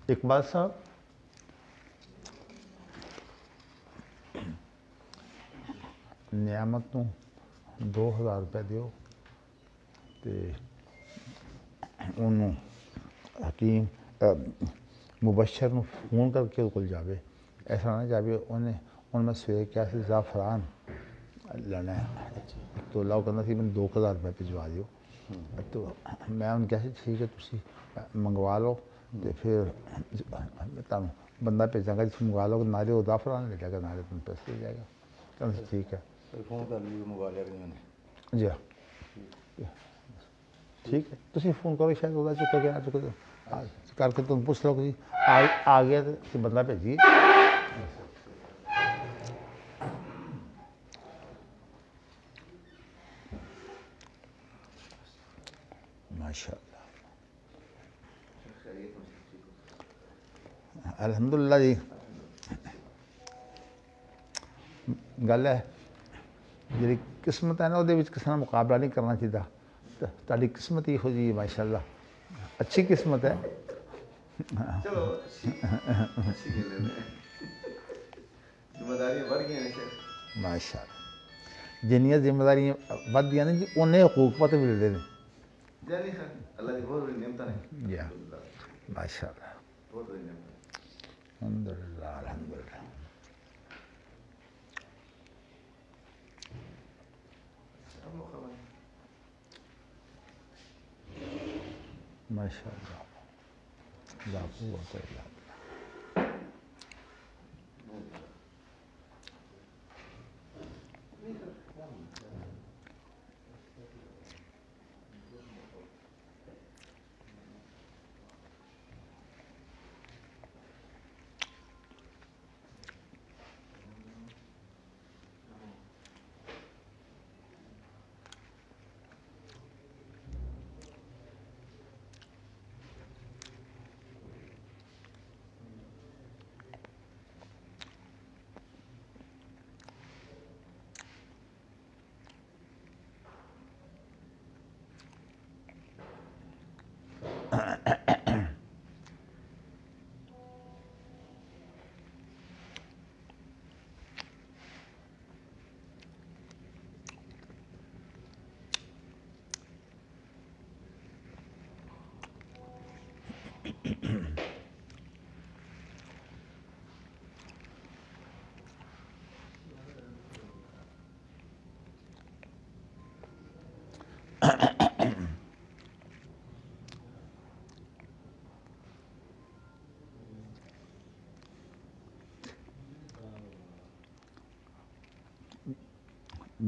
اقبال صاحب نعمت ਨੂੰ 2000 ਰੁਪਏ ਦਿਓ ਤੇ ਉਹਨੂੰ حکیم مبشر ਨੂੰ ਫੋਨ ਕਰਕੇ ਉਹਦੇ ਕੋਲ ਜਾਵੇ ایسا نہ جاوے ان میں سویرے کیا سی زعفران لینا ہے تو اللہ کہنا سی میں 2000 روپے بھجوا دیو تو میں ان کہا سی ٹھیک ہے تسی منگوا لو تو پھر تم بندہ بھیجاں گا جس منگوا لو نالے وہ زعفران لے جائے گا نالے تم پیسے لے جائے گا کہنا سی ٹھیک ہے فون کر لیے منگوا لیا کہ جی ہاں ٹھیک ہے تسی فون کرو شاید وہ چکا گیا کر کے تم پوچھ لو کہ آ گیا تو بندہ بھیجیے ماشاء اللہ الحمدللہ جی گل ہے جی قسمت ہے نا وہ کسی نے مقابلہ نہیں کرنا چاہیے تاری قسمت ہی ہو جی ماشاء اللہ اچھی قسمت ہے ماشاء اللہ جنیاں ذمہ داریاں ود گیا نا جی انہیں حقوق پتہ ملتے ہیں جی ماشاء اللہ الحمد للہ الحمد للہ ماشاء اللہ لا قوت الا باللہ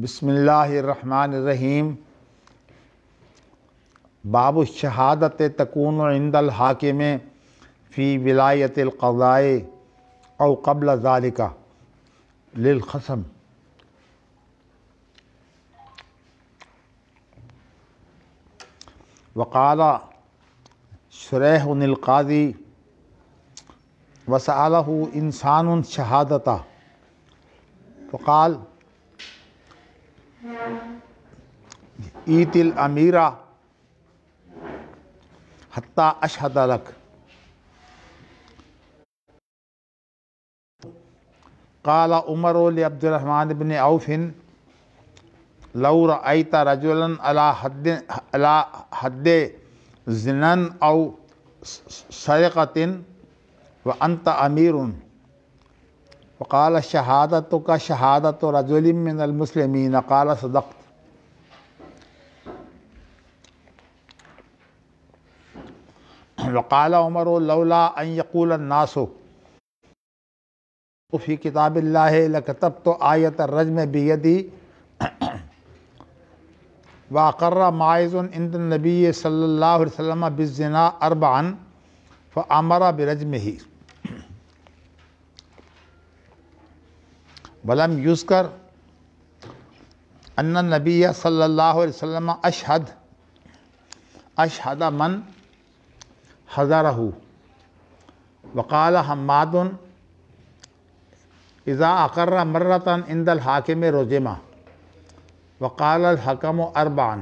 بسم اللہ الرحمن الرحیم باب الشہادت تکون عند الحاکم فی ولایت القضاء او قبل ذالک للخصم وقال شریح القاضی وسألہ انسان شہادتہ فقال ایت الامیرہ حتی اشہد لک قال عمر لعبد الرحمن بن عوف لو رأیت رجلا على حد زنا او سرقۃ وانت امیر وقال شہادتک شہادت رجل من المسلمین قال صدقت وقال عمر لولا ان يقول الناس فی کتاب اللہ لکتبت آیت الرجم بیدی واقر ماعز عند النبی صلی اللہ علیہ وسلم بالزنا 4 فامر برجمہ ولم یذکر ان النبی صلی اللہ علیہ وسلم اشہد من حضرہ وقال حماد اذا اقر مرۃ عند الحاکم رجم وقال الحکم 4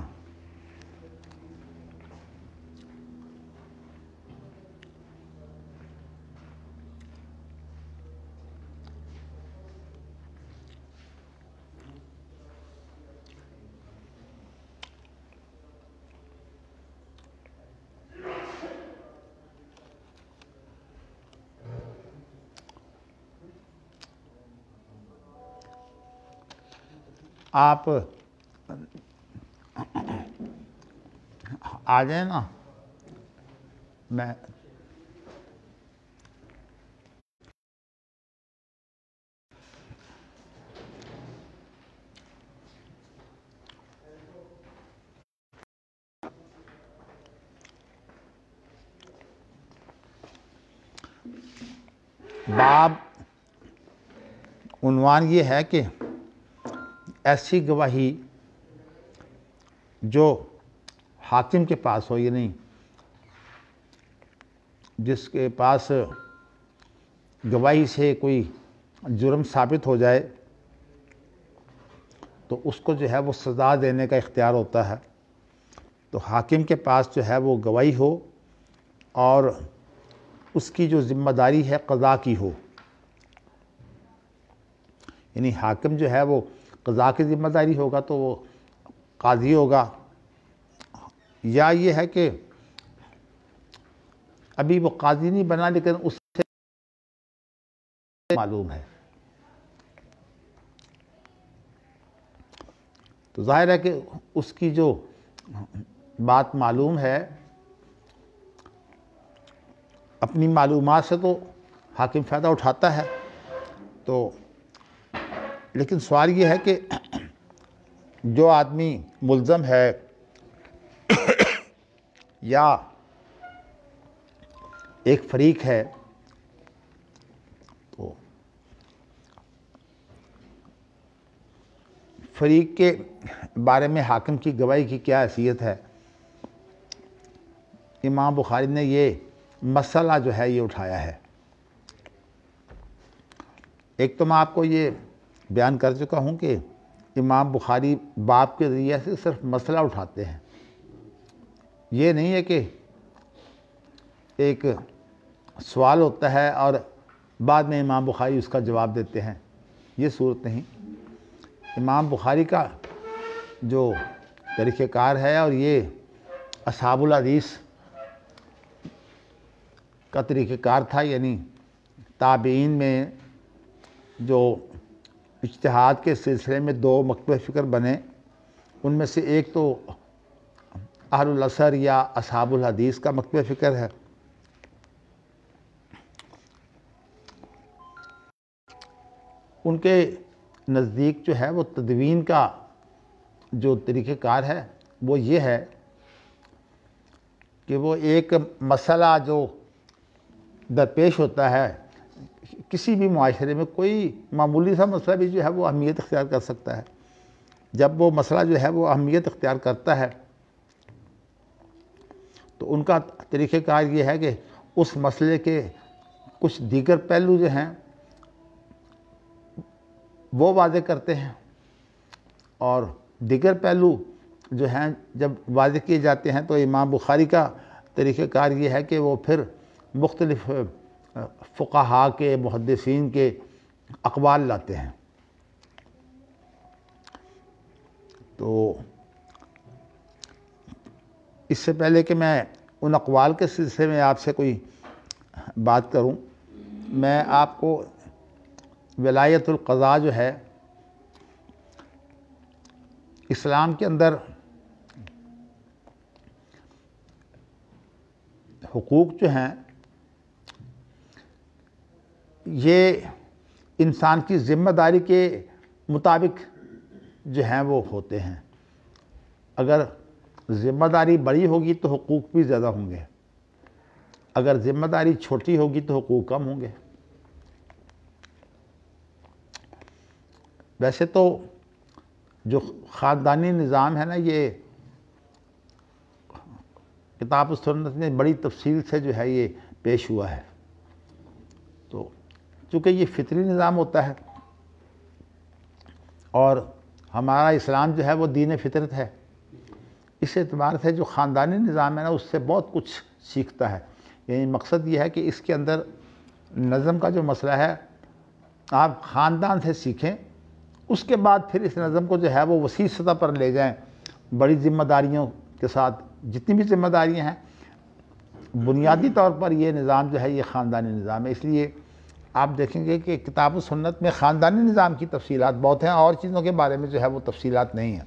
آپ آ جائیں نا، میں باب عنوان یہ ہے کہ ایسی گواہی جو حاکم کے پاس ہو، یعنی جس کے پاس گواہی سے کوئی جرم ثابت ہو جائے تو اس کو جو ہے وہ سزا دینے کا اختیار ہوتا ہے۔ تو حاکم کے پاس جو ہے وہ گواہی ہو اور اس کی جو ذمہ داری ہے قضا کی ہو، یعنی حاکم جو ہے وہ قضا کی ذمہ داری ہوگا تو وہ قاضی ہوگا، یا یہ ہے کہ ابھی وہ قاضی نہیں بنا لیکن اس سے معلوم ہے، تو ظاہر ہے کہ اس کی جو بات معلوم ہے، اپنی معلومات سے تو حاکم فائدہ اٹھاتا ہے۔ تو لیکن سوال یہ ہے کہ جو آدمی ملزم ہے یا ایک فریق ہے، تو فریق کے بارے میں حاکم کی گواہی کی کیا حیثیت ہے؟ امام بخاری نے یہ مسئلہ جو ہے یہ اٹھایا ہے۔ ایک تو میں آپ کو یہ بیان کر چکا ہوں کہ امام بخاری باب کے ذریعے سے صرف مسئلہ اٹھاتے ہیں، یہ نہیں ہے کہ ایک سوال ہوتا ہے اور بعد میں امام بخاری اس کا جواب دیتے ہیں، یہ صورت نہیں۔ امام بخاری کا جو طریقہ کار ہے، اور یہ اصحاب الحدیث کا طریقہ کار تھا، یعنی تابعین میں جو اجتہاد کے سلسلے میں دو مکتب فکر بنے، ان میں سے ایک تو اہل الاثر یا اصحاب الحدیث کا مکتب فکر ہے۔ ان کے نزدیک جو ہے وہ تدوین کا جو طریقہ کار ہے وہ یہ ہے کہ وہ ایک مسئلہ جو درپیش ہوتا ہے کسی بھی معاشرے میں، کوئی معمولی سا مسئلہ بھی جو ہے وہ اہمیت اختیار کر سکتا ہے، جب وہ مسئلہ جو ہے وہ اہمیت اختیار کرتا ہے تو ان کا طریقہ کار یہ ہے کہ اس مسئلے کے کچھ دیگر پہلو جو ہیں وہ واضح کرتے ہیں، اور دیگر پہلو جو ہیں جب واضح کیے جاتے ہیں تو امام بخاری کا طریقہ کار یہ ہے کہ وہ پھر مختلف فقہاء کے، محدثین کے اقوال لاتے ہیں۔ تو اس سے پہلے کہ میں ان اقوال کے سلسلے میں آپ سے کوئی بات کروں، میں آپ کو ولایت القضاء جو ہے اسلام کے اندر حقوق جو ہیں یہ انسان کی ذمہ داری کے مطابق جو ہیں وہ ہوتے ہیں۔ اگر ذمہ داری بڑی ہوگی تو حقوق بھی زیادہ ہوں گے، اگر ذمہ داری چھوٹی ہوگی تو حقوق کم ہوں گے۔ ویسے تو جو خاندانی نظام ہے نا، یہ کتاب و سنت میں بڑی تفصیل سے جو ہے یہ پیش ہوا ہے، تو چونکہ یہ فطری نظام ہوتا ہے اور ہمارا اسلام جو ہے وہ دین فطرت ہے، اس اعتبار سے جو خاندانی نظام ہے نا اس سے بہت کچھ سیکھتا ہے۔ یعنی مقصد یہ ہے کہ اس کے اندر نظم کا جو مسئلہ ہے آپ خاندان سے سیکھیں، اس کے بعد پھر اس نظم کو جو ہے وہ وسیع سطح پر لے جائیں، بڑی ذمہ داریوں کے ساتھ، جتنی بھی ذمہ داریاں ہیں، بنیادی طور پر یہ نظام جو ہے یہ خاندانی نظام ہے۔ اس لیے آپ دیکھیں گے کہ کتاب و سنت میں خاندانی نظام کی تفصیلات بہت ہیں، اور چیزوں کے بارے میں جو ہے وہ تفصیلات نہیں ہیں۔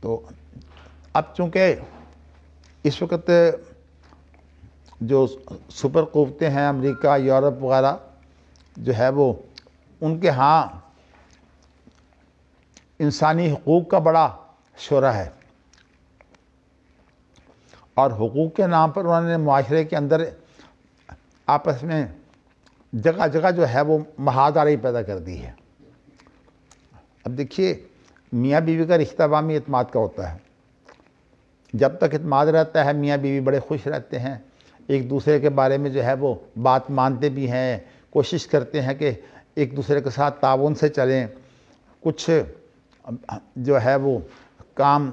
تو اب چونکہ اس وقت جو سپر قوتیں ہیں امریکہ، یورپ وغیرہ جو ہے وہ ان کے ہاں انسانی حقوق کا بڑا شورا ہے، اور حقوق کے نام پر انہوں نے معاشرے کے اندر آپس میں جگہ جگہ جو ہے وہ محاذاری پیدا کر دی ہے۔ اب دیکھیے، میاں بیوی کا رشتہ باہمی اعتماد کا ہوتا ہے۔ جب تک اعتماد رہتا ہے میاں بیوی بڑے خوش رہتے ہیں، ایک دوسرے کے بارے میں جو ہے وہ بات مانتے بھی ہیں، کوشش کرتے ہیں کہ ایک دوسرے کے ساتھ تعاون سے چلیں۔ کچھ جو ہے وہ کام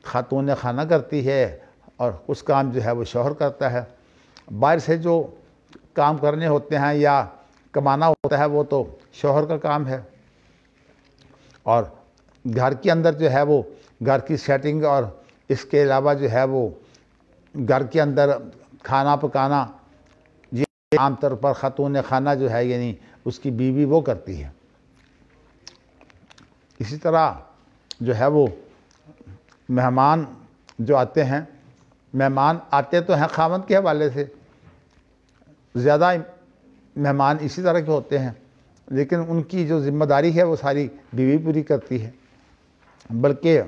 خاتون خانہ کرتی ہے اور کچھ کام جو ہے وہ شوہر کرتا ہے۔ باہر سے جو کام کرنے ہوتے ہیں یا کمانا ہوتا ہے وہ تو شوہر کا کام ہے، اور گھر کے اندر جو ہے وہ گھر کی سیٹنگ اور اس کے علاوہ جو ہے وہ گھر کے اندر کھانا پکانا یہ عام طور پر خاتون خانہ جو ہے یعنی اس کی بیوی وہ کرتی ہے۔ اسی طرح جو ہے وہ مہمان جو آتے ہیں، مہمان آتے تو ہیں خاوند کے حوالے سے، زیادہ مہمان اسی طرح کے ہوتے ہیں، لیکن ان کی جو ذمہ داری ہے وہ ساری بیوی پوری کرتی ہے۔ بلکہ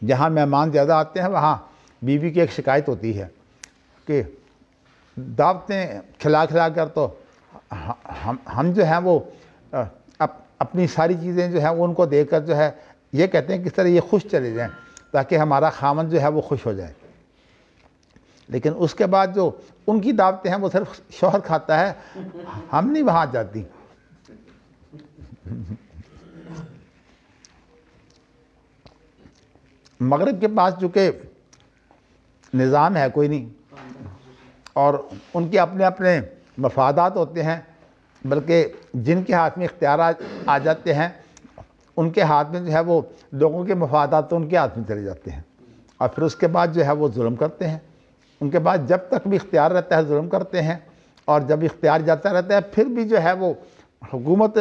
جہاں مہمان زیادہ آتے ہیں وہاں بیوی کی ایک شکایت ہوتی ہے کہ دعوتیں کھلا کھلا کر تو ہم جو ہیں وہ اپنی ساری چیزیں جو ہیں وہ ان کو دے کر جو ہے یہ کہتے ہیں کس طرح یہ خوش چلے جائیں تاکہ ہمارا خاوند جو ہے وہ خوش ہو جائے، لیکن اس کے بعد جو ان کی دعوتیں ہیں وہ صرف شوہر کھاتا ہے، ہم نہیں وہاں جاتی۔ مغرب کے پاس چونکہ نظام ہے کوئی نہیں، اور ان کے اپنے اپنے مفادات ہوتے ہیں، بلکہ جن کے ہاتھ میں اختیارات آ جاتے ہیں ان کے ہاتھ میں جو ہے وہ لوگوں کے مفادات تو ان کے ہاتھ میں چلے جاتے ہیں، اور پھر اس کے بعد جو ہے وہ ظلم کرتے ہیں۔ ان کے بعد جب تک بھی اختیار رہتا ہے ظلم کرتے ہیں، اور جب اختیار جاتا رہتا ہے پھر بھی جو ہے وہ حکومت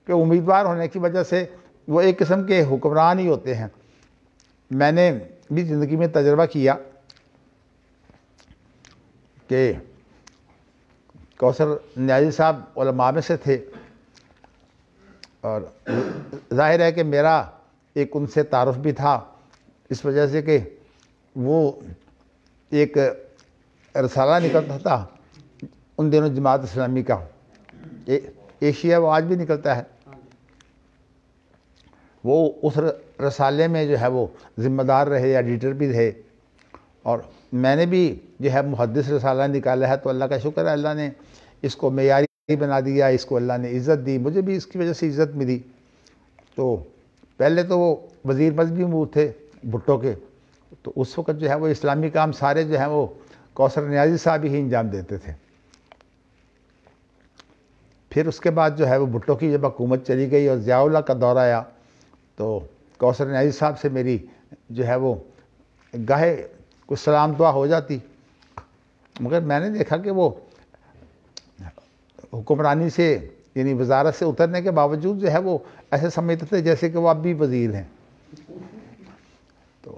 کے امیدوار ہونے کی وجہ سے وہ ایک قسم کے حکمران ہی ہوتے ہیں۔ میں نے بھی زندگی میں تجربہ کیا کہ کوثر نیازی صاحب علماء میں سے تھے، اور ظاہر ہے کہ میرا ایک ان سے تعارف بھی تھا اس وجہ سے کہ وہ ایک رسالہ نکلتا تھا ان دنوں جماعت اسلامی کا، ایشیا وہ آج بھی نکلتا ہے، وہ اس رسالے میں جو ہے وہ ذمہ دار رہے، ایڈیٹر بھی رہے، اور میں نے بھی جو ہے محدث رسالہ نکالا ہے، تو اللہ کا شکر ہے اللہ نے اس کو معیاری بنا دیا، اس کو اللہ نے عزت دی، مجھے بھی اس کی وجہ سے عزت ملی۔ تو پہلے تو وہ وزیر مذہبی امور تھے بھٹو کے، تو اس وقت جو ہے وہ اسلامی کام سارے جو ہیں وہ کوثر نیازی صاحب ہی انجام دیتے تھے۔ پھر اس کے بعد جو ہے وہ بھٹو کی جب حکومت چلی گئی اور ضیاء اللہ کا دور آیا تو کوثر نیازی صاحب سے میری جو ہے وہ گاہے کچھ سلام دعا ہو جاتی، مگر میں نے دیکھا کہ وہ حکمرانی سے یعنی وزارت سے اترنے کے باوجود جو ہے وہ ایسے سمجھتے تھے جیسے کہ وہ اب بھی وزیر ہیں۔ تو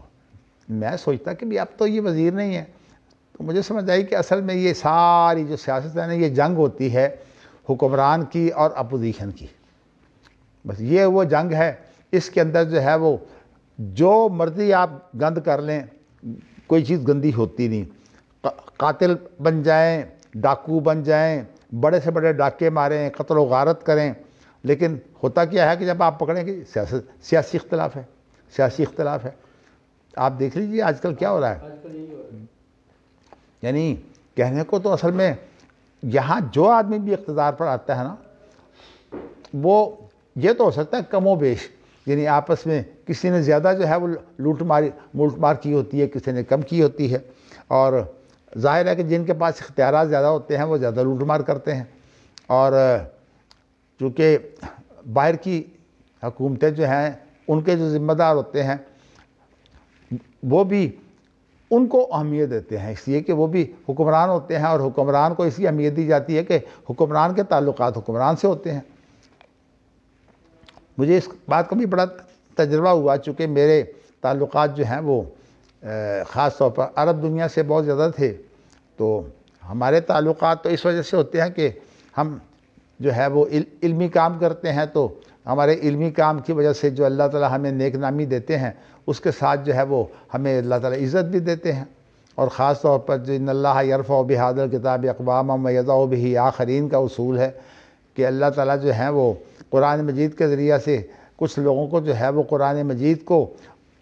میں سوچتا کہ بھی اب تو یہ وزیر نہیں ہے، تو مجھے سمجھ آئی کہ اصل میں یہ ساری جو سیاست ہے نا یہ جنگ ہوتی ہے حکمران کی اور اپوزیشن کی، بس یہ وہ جنگ ہے۔ اس کے اندر جو ہے وہ جو مرضی آپ گند کر لیں کوئی چیز گندی ہوتی نہیں، قاتل بن جائیں، ڈاکو بن جائیں، بڑے سے بڑے ڈاکے ماریں، قتل و غارت کریں، لیکن ہوتا کیا ہے کہ جب آپ پکڑیں کہ سیاسی اختلاف ہے، سیاسی اختلاف ہے۔ آپ دیکھ لیجیے آج کل کیا ہو رہا ہے، یعنی کہنے کو تو اصل میں یہاں جو آدمی بھی اقتدار پر آتا ہے نا وہ یہ تو ہو سکتا ہے کم و بیش، یعنی آپس میں کسی نے زیادہ جو ہے وہ لوٹ مار کی ہوتی ہے، کسی نے کم کی ہوتی ہے، اور ظاہر ہے کہ جن کے پاس اختیارات زیادہ ہوتے ہیں وہ زیادہ لوٹ مار کرتے ہیں، اور چونکہ باہر کی حکومتیں جو ہیں ان کے جو ذمہ دار ہوتے ہیں وہ بھی ان کو اہمیت دیتے ہیں، اس لیے کہ وہ بھی حکمران ہوتے ہیں، اور حکمران کو اسی اہمیت دی جاتی ہے کہ حکمران کے تعلقات حکمران سے ہوتے ہیں۔ مجھے اس بات کا بھی بڑا تجربہ ہوا، چونکہ میرے تعلقات جو ہیں وہ خاص طور پر عرب دنیا سے بہت زیادہ تھے، تو ہمارے تعلقات تو اس وجہ سے ہوتے ہیں کہ ہم جو ہے وہ علمی کام کرتے ہیں، تو ہمارے علمی کام کی وجہ سے جو اللہ تعالیٰ ہمیں نیک نامی دیتے ہیں، اس کے ساتھ جو ہے وہ ہمیں اللہ تعالیٰ عزت بھی دیتے ہیں۔ اور خاص طور پر جو ان اللہ یرفع بہذا الکتاب اقواما ویضع بہ آخرین کا اصول ہے کہ اللہ تعالیٰ جو ہیں وہ قرآن مجید کے ذریعہ سے کچھ لوگوں کو جو ہے وہ قرآن مجید کو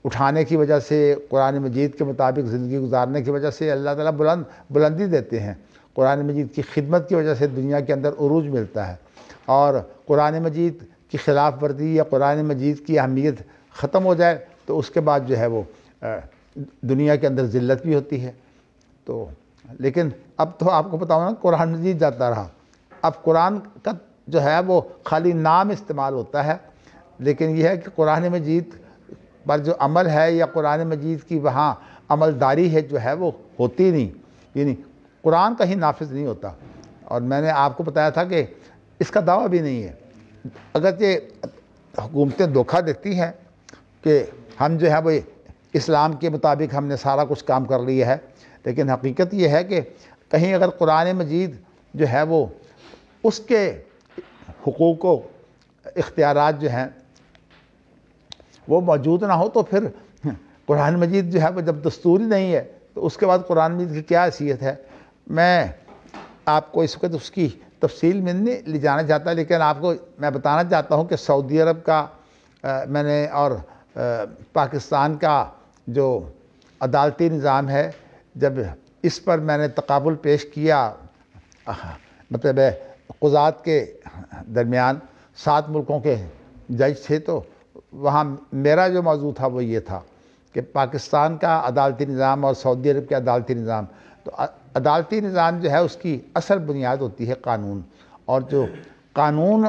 اٹھانے کی وجہ سے، قرآن مجید کے مطابق زندگی گزارنے کی وجہ سے اللہ تعالیٰ بلندی دیتے ہیں۔ قرآن مجید کی خدمت کی وجہ سے دنیا کے اندر عروج ملتا ہے، اور قرآن مجید کی خلاف ورزی یا قرآن مجید کی اہمیت ختم ہو جائے تو اس کے بعد جو ہے وہ دنیا کے اندر ذلت بھی ہوتی ہے۔ تو لیکن اب تو آپ کو بتاؤں نا، قرآن مجید جاتا رہا، اب قرآن کا جو ہے وہ خالی نام استعمال ہوتا ہے، لیکن یہ ہے کہ قرآن مجید پر جو عمل ہے یا قرآن مجید کی وہاں عملداری ہے جو ہے وہ ہوتی نہیں، یعنی قرآن کہیں نافذ نہیں ہوتا۔ اور میں نے آپ کو بتایا تھا کہ اس کا دعویٰ بھی نہیں ہے، اگرچہ حکومتیں دھوکہ دیتی ہیں کہ ہم جو ہے وہ اسلام کے مطابق ہم نے سارا کچھ کام کر لیا ہے، لیکن حقیقت یہ ہے کہ کہیں اگر قرآن مجید جو ہے وہ اس کے حقوق و اختیارات جو ہیں وہ موجود نہ ہو تو پھر قرآن مجید جو ہے وہ جب دستوری نہیں ہے تو اس کے بعد قرآن مجید کی کیا حیثیت ہے۔ میں آپ کو اس وقت اس کی تفصیل میں نہیں لے جانا چاہتا، لیکن آپ کو میں بتانا چاہتا ہوں کہ سعودی عرب کا میں نے اور پاکستان کا جو عدالتی نظام ہے، جب اس پر میں نے تقابل پیش کیا، مطلب قضات کے درمیان 7 ملکوں کے جج تھے، تو وہاں میرا جو موضوع تھا وہ یہ تھا کہ پاکستان کا عدالتی نظام اور سعودی عرب کے عدالتی نظام، تو عدالتی نظام جو ہے اس کی اصل بنیاد ہوتی ہے قانون، اور جو قانون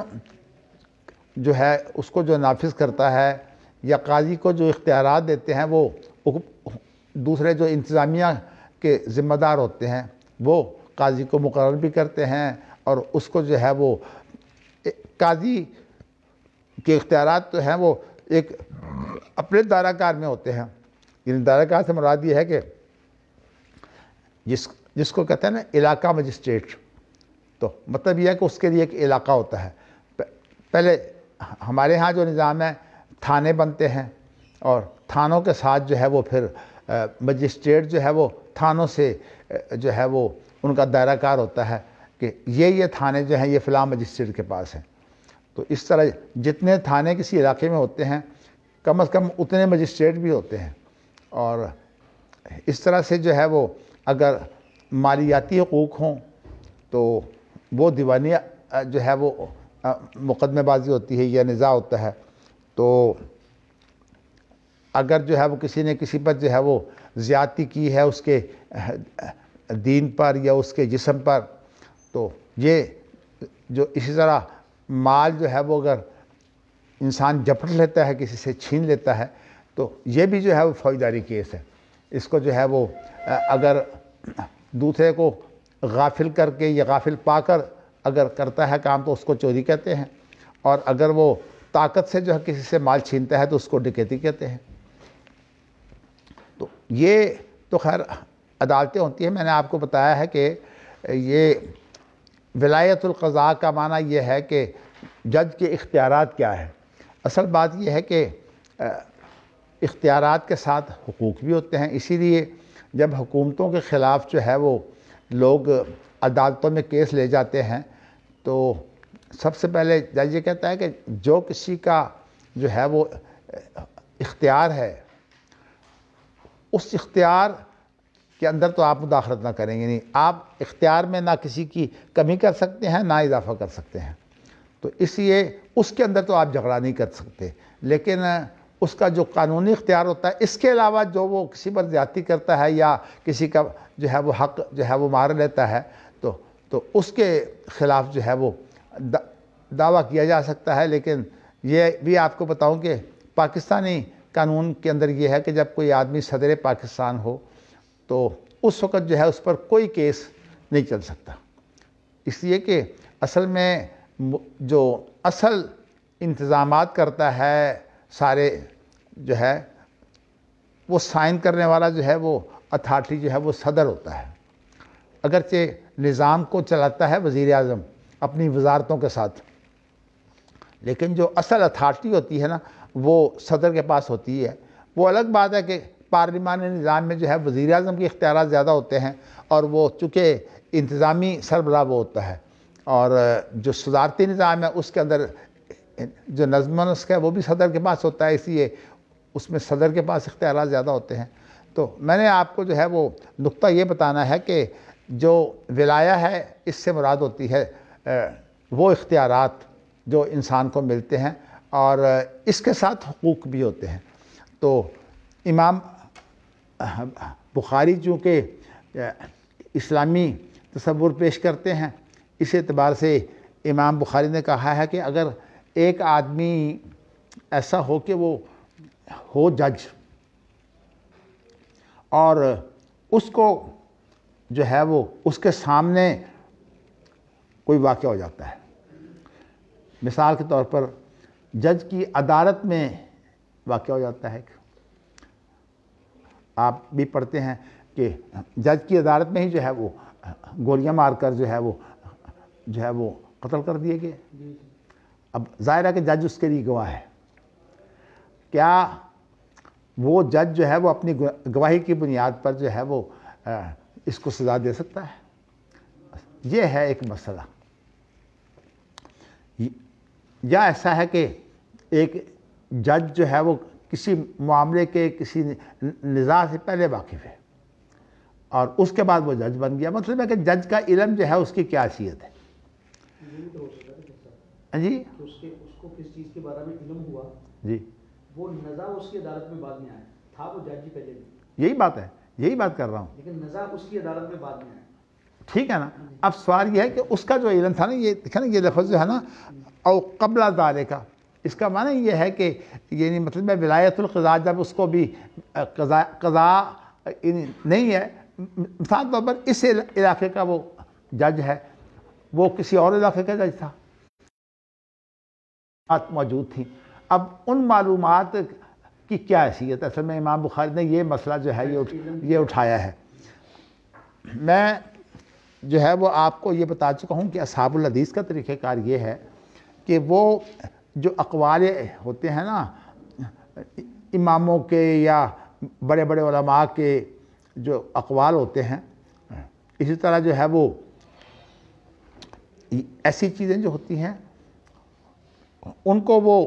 جو ہے اس کو جو نافذ کرتا ہے یا قاضی کو جو اختیارات دیتے ہیں وہ دوسرے جو انتظامیہ کے ذمہ دار ہوتے ہیں وہ قاضی کو مقرر بھی کرتے ہیں، اور اس کو جو ہے وہ قاضی کے اختیارات تو ہیں وہ ایک اپنے دائرہ کار میں ہوتے ہیں، یعنی دائرہ کار سے مراد یہ ہے کہ جس کو کہتے ہیں نا علاقہ مجسٹریٹ، تو مطلب یہ ہے کہ اس کے لیے ایک علاقہ ہوتا ہے۔ پہلے ہمارے ہاں جو نظام ہے تھانے بنتے ہیں، اور تھانوں کے ساتھ جو ہے وہ پھر مجسٹریٹ جو ہے وہ تھانوں سے جو ہے وہ ان کا دائرہ کار ہوتا ہے کہ یہ تھانے جو ہیں یہ فلاں مجسٹریٹ کے پاس ہیں۔ تو اس طرح جتنے تھانے کسی علاقے میں ہوتے ہیں کم از کم اتنے مجسٹریٹ بھی ہوتے ہیں، اور اس طرح سے جو ہے وہ اگر مالیاتی حقوق ہوں تو وہ دیوانی جو ہے وہ مقدمہ بازی ہوتی ہے یا نزاع ہوتا ہے، تو اگر جو ہے وہ کسی نے کسی پر جو ہے وہ زیادتی کی ہے اس کے دین پر یا اس کے جسم پر، تو یہ جو اسی طرح مال جو ہے وہ اگر انسان جپٹ لیتا ہے، کسی سے چھین لیتا ہے، تو یہ بھی جو ہے وہ فوجداری کیس ہے۔ اس کو جو ہے وہ اگر دوسرے کو غافل کر کے یا غافل پا کر اگر کرتا ہے کام تو اس کو چوری کہتے ہیں، اور اگر وہ طاقت سے جو ہے کسی سے مال چھینتا ہے تو اس کو ڈکیتی کہتے ہیں۔ تو یہ تو خیر عدالتیں ہوتی ہیں۔ میں نے آپ کو بتایا ہے کہ یہ ولایت القضاء کا معنی یہ ہے کہ جج کے اختیارات کیا ہے۔ اصل بات یہ ہے کہ اختیارات کے ساتھ حقوق بھی ہوتے ہیں، اسی لیے جب حکومتوں کے خلاف جو ہے وہ لوگ عدالتوں میں کیس لے جاتے ہیں تو سب سے پہلے جج یہ کہتا ہے کہ جو کسی کا جو ہے وہ اختیار ہے اس اختیار کے اندر تو آپ مداخلت نہ کریں گے، نہیں آپ اختیار میں نہ کسی کی کمی کر سکتے ہیں نہ اضافہ کر سکتے ہیں، تو اس لیے اس کے اندر تو آپ جھگڑا نہیں کر سکتے، لیکن اس کا جو قانونی اختیار ہوتا ہے اس کے علاوہ جو وہ کسی پر زیادتی کرتا ہے یا کسی کا جو ہے وہ حق جو ہے وہ مار لیتا ہے تو اس کے خلاف جو ہے وہ دعویٰ کیا جا سکتا ہے۔ لیکن یہ بھی آپ کو بتاؤں کہ پاکستانی قانون کے اندر یہ ہے کہ جب کوئی آدمی صدر پاکستان ہو تو اس وقت جو ہے اس پر کوئی کیس نہیں چل سکتا، اس لیے کہ اصل میں جو اصل انتظامات کرتا ہے سارے جو ہے وہ سائن کرنے والا جو ہے وہ اتھارٹی جو ہے وہ صدر ہوتا ہے، اگرچہ نظام کو چلاتا ہے وزیر اعظم اپنی وزارتوں کے ساتھ، لیکن جو اصل اتھارٹی ہوتی ہے نا وہ صدر کے پاس ہوتی ہے۔ وہ الگ بات ہے کہ پارلیمانی نظام میں جو ہے وزیر اعظم کے اختیارات زیادہ ہوتے ہیں اور وہ چونکہ انتظامی سربراہ وہ ہوتا ہے، اور جو صدارتی نظام ہے اس کے اندر جو نظم و نسق ہے وہ بھی صدر کے پاس ہوتا ہے، اس لیے اس میں صدر کے پاس اختیارات زیادہ ہوتے ہیں۔ تو میں نے آپ کو جو ہے وہ نقطہ یہ بتانا ہے کہ جو ولایہ ہے اس سے مراد ہوتی ہے وہ اختیارات جو انسان کو ملتے ہیں، اور اس کے ساتھ حقوق بھی ہوتے ہیں۔ تو امام بخاری چونکہ اسلامی تصور پیش کرتے ہیں، اس اعتبار سے امام بخاری نے کہا ہے کہ اگر ایک آدمی ایسا ہو کہ وہ ہو جج اور اس کو جو ہے وہ اس کے سامنے کوئی واقعہ ہو جاتا ہے، مثال کے طور پر جج کی عدالت میں واقعہ ہو جاتا ہے، آپ بھی پڑھتے ہیں کہ جج کی عدالت میں ہی جو ہے وہ گولیاں مار کر جو ہے وہ قتل کر دیے گئے۔ اب ظاہر ہے کہ جج اس کے لیے گواہ ہے، کیا وہ جج جو ہے وہ اپنی گواہی کی بنیاد پر جو ہے وہ اس کو سزا دے سکتا ہے؟ یہ ہے ایک مسئلہ۔ یا ایسا ہے کہ ایک جج جو ہے وہ کسی معاملے کے کسی نزاع سے پہلے واقف ہے اور اس کے بعد وہ جج بن گیا، مطلب ہے کہ جج کا علم جو ہے اس کی کیا حیثیت ہے؟ جی اس کو کس چیز کے بارے میں علم ہوا، جی وہ نزاع اس کی عدالت میں بعد میں آیا تھا، وہ جج پہلے بھی، یہی بات ہے، یہی بات کر رہا ہوں، لیکن نزاع اس کی عدالت میں بعد میں آیا۔ ٹھیک ہے نا۔ اب سوال یہ ہے کہ اس کا جو علم تھا نا، یہ دیکھیں نا یہ لفظ جو ہے نا او قبل ذالک، اس کا معنی یہ ہے کہ یعنی مطلب ہے ولایت القضاء جب اس کو بھی قضاء نہیں ہے، مثال طور پر اس علاقے کا وہ جج ہے، وہ کسی اور علاقے کا جج تھا، موجود تھیں، اب ان معلومات کی کیا حیثیت ہے؟ اصل میں امام بخاری نے یہ مسئلہ جو ہے یہ اٹھایا ہے۔ میں جو ہے وہ آپ کو یہ بتا چکا ہوں کہ اصحاب الحدیث کا طریقہ کار یہ ہے کہ وہ جو اقوال ہوتے ہیں نا اماموں کے یا بڑے بڑے علماء کے جو اقوال ہوتے ہیں، اسی طرح جو ہے وہ ایسی چیزیں جو ہوتی ہیں ان کو وہ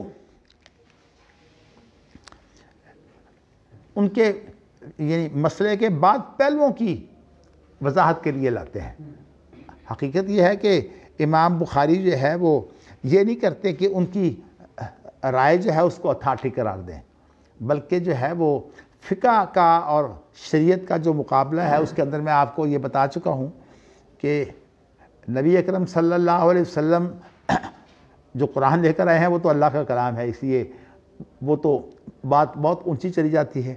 ان کے یعنی مسئلے کے بعد پہلوؤں کی وضاحت کے لیے لاتے ہیں۔ حقیقت یہ ہے کہ امام بخاری جو ہے وہ یہ نہیں کرتے کہ ان کی رائے جو ہے اس کو اتھارٹی قرار دیں، بلکہ جو ہے وہ فقہ کا اور شریعت کا جو مقابلہ ہے اس کے اندر میں آپ کو یہ بتا چکا ہوں کہ نبی اکرم صلی اللہ علیہ وسلم جو قرآن لے کر آئے ہیں وہ تو اللہ کا کلام ہے، اس لیے وہ تو بات بہت اونچی چلی جاتی ہے،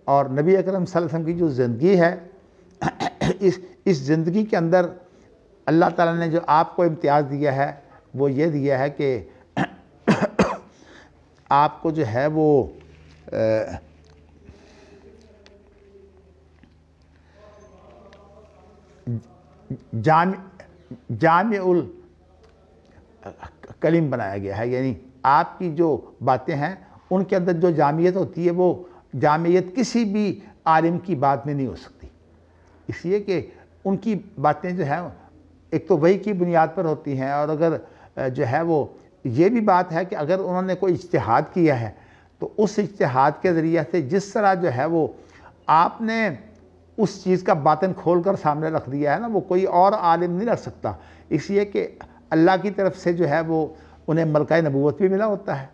اور نبی اکرم صلی اللہ علیہ وسلم کی جو زندگی ہے اس زندگی کے اندر اللہ تعالیٰ نے جو آپ کو امتیاز دیا ہے وہ یہ دیا ہے کہ آپ کو جو ہے وہ جامع الکلم بنایا گیا ہے، یعنی آپ کی جو باتیں ہیں ان کے اندر جو جامعیت ہوتی ہے وہ جامعیت کسی بھی عالم کی بات میں نہیں ہو سکتی، اس لیے کہ ان کی باتیں جو ہیں ایک تو وحی کی بنیاد پر ہوتی ہیں، اور اگر جو ہے وہ یہ بھی بات ہے کہ اگر انہوں نے کوئی اجتہاد کیا ہے تو اس اجتہاد کے ذریعے سے جس طرح جو ہے وہ آپ نے اس چیز کا باطن کھول کر سامنے رکھ دیا ہے نا، وہ کوئی اور عالم نہیں رکھ سکتا، اس لیے کہ اللہ کی طرف سے جو ہے وہ انہیں ملکہ نبوت بھی ملا ہوتا ہے،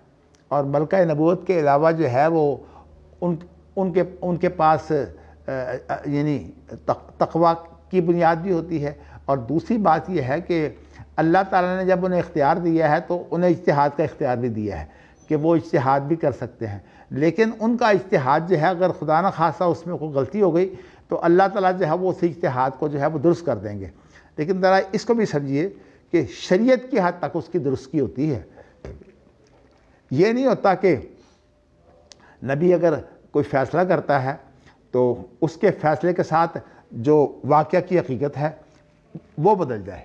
اور ملکہ نبوت کے علاوہ جو ہے وہ ان کے پاس یعنی تقویٰ کی بنیاد بھی ہوتی ہے، اور دوسری بات یہ ہے کہ اللہ تعالیٰ نے جب انہیں اختیار دیا ہے تو انہیں اجتہاد کا اختیار بھی دیا ہے کہ وہ اجتہاد بھی کر سکتے ہیں، لیکن ان کا اجتہاد جو ہے اگر خدا نہ خواستہ اس میں کوئی غلطی ہو گئی تو اللہ تعالیٰ جو ہے وہ اس اجتہاد کو جو ہے وہ درست کر دیں گے۔ لیکن ذرا اس کو بھی سمجھیے کہ شریعت کی حد تک اس کی درستی ہوتی ہے۔ یہ نہیں ہوتا کہ نبی اگر کوئی فیصلہ کرتا ہے تو اس کے فیصلے کے ساتھ جو واقعہ کی حقیقت ہے وہ بدل جائے۔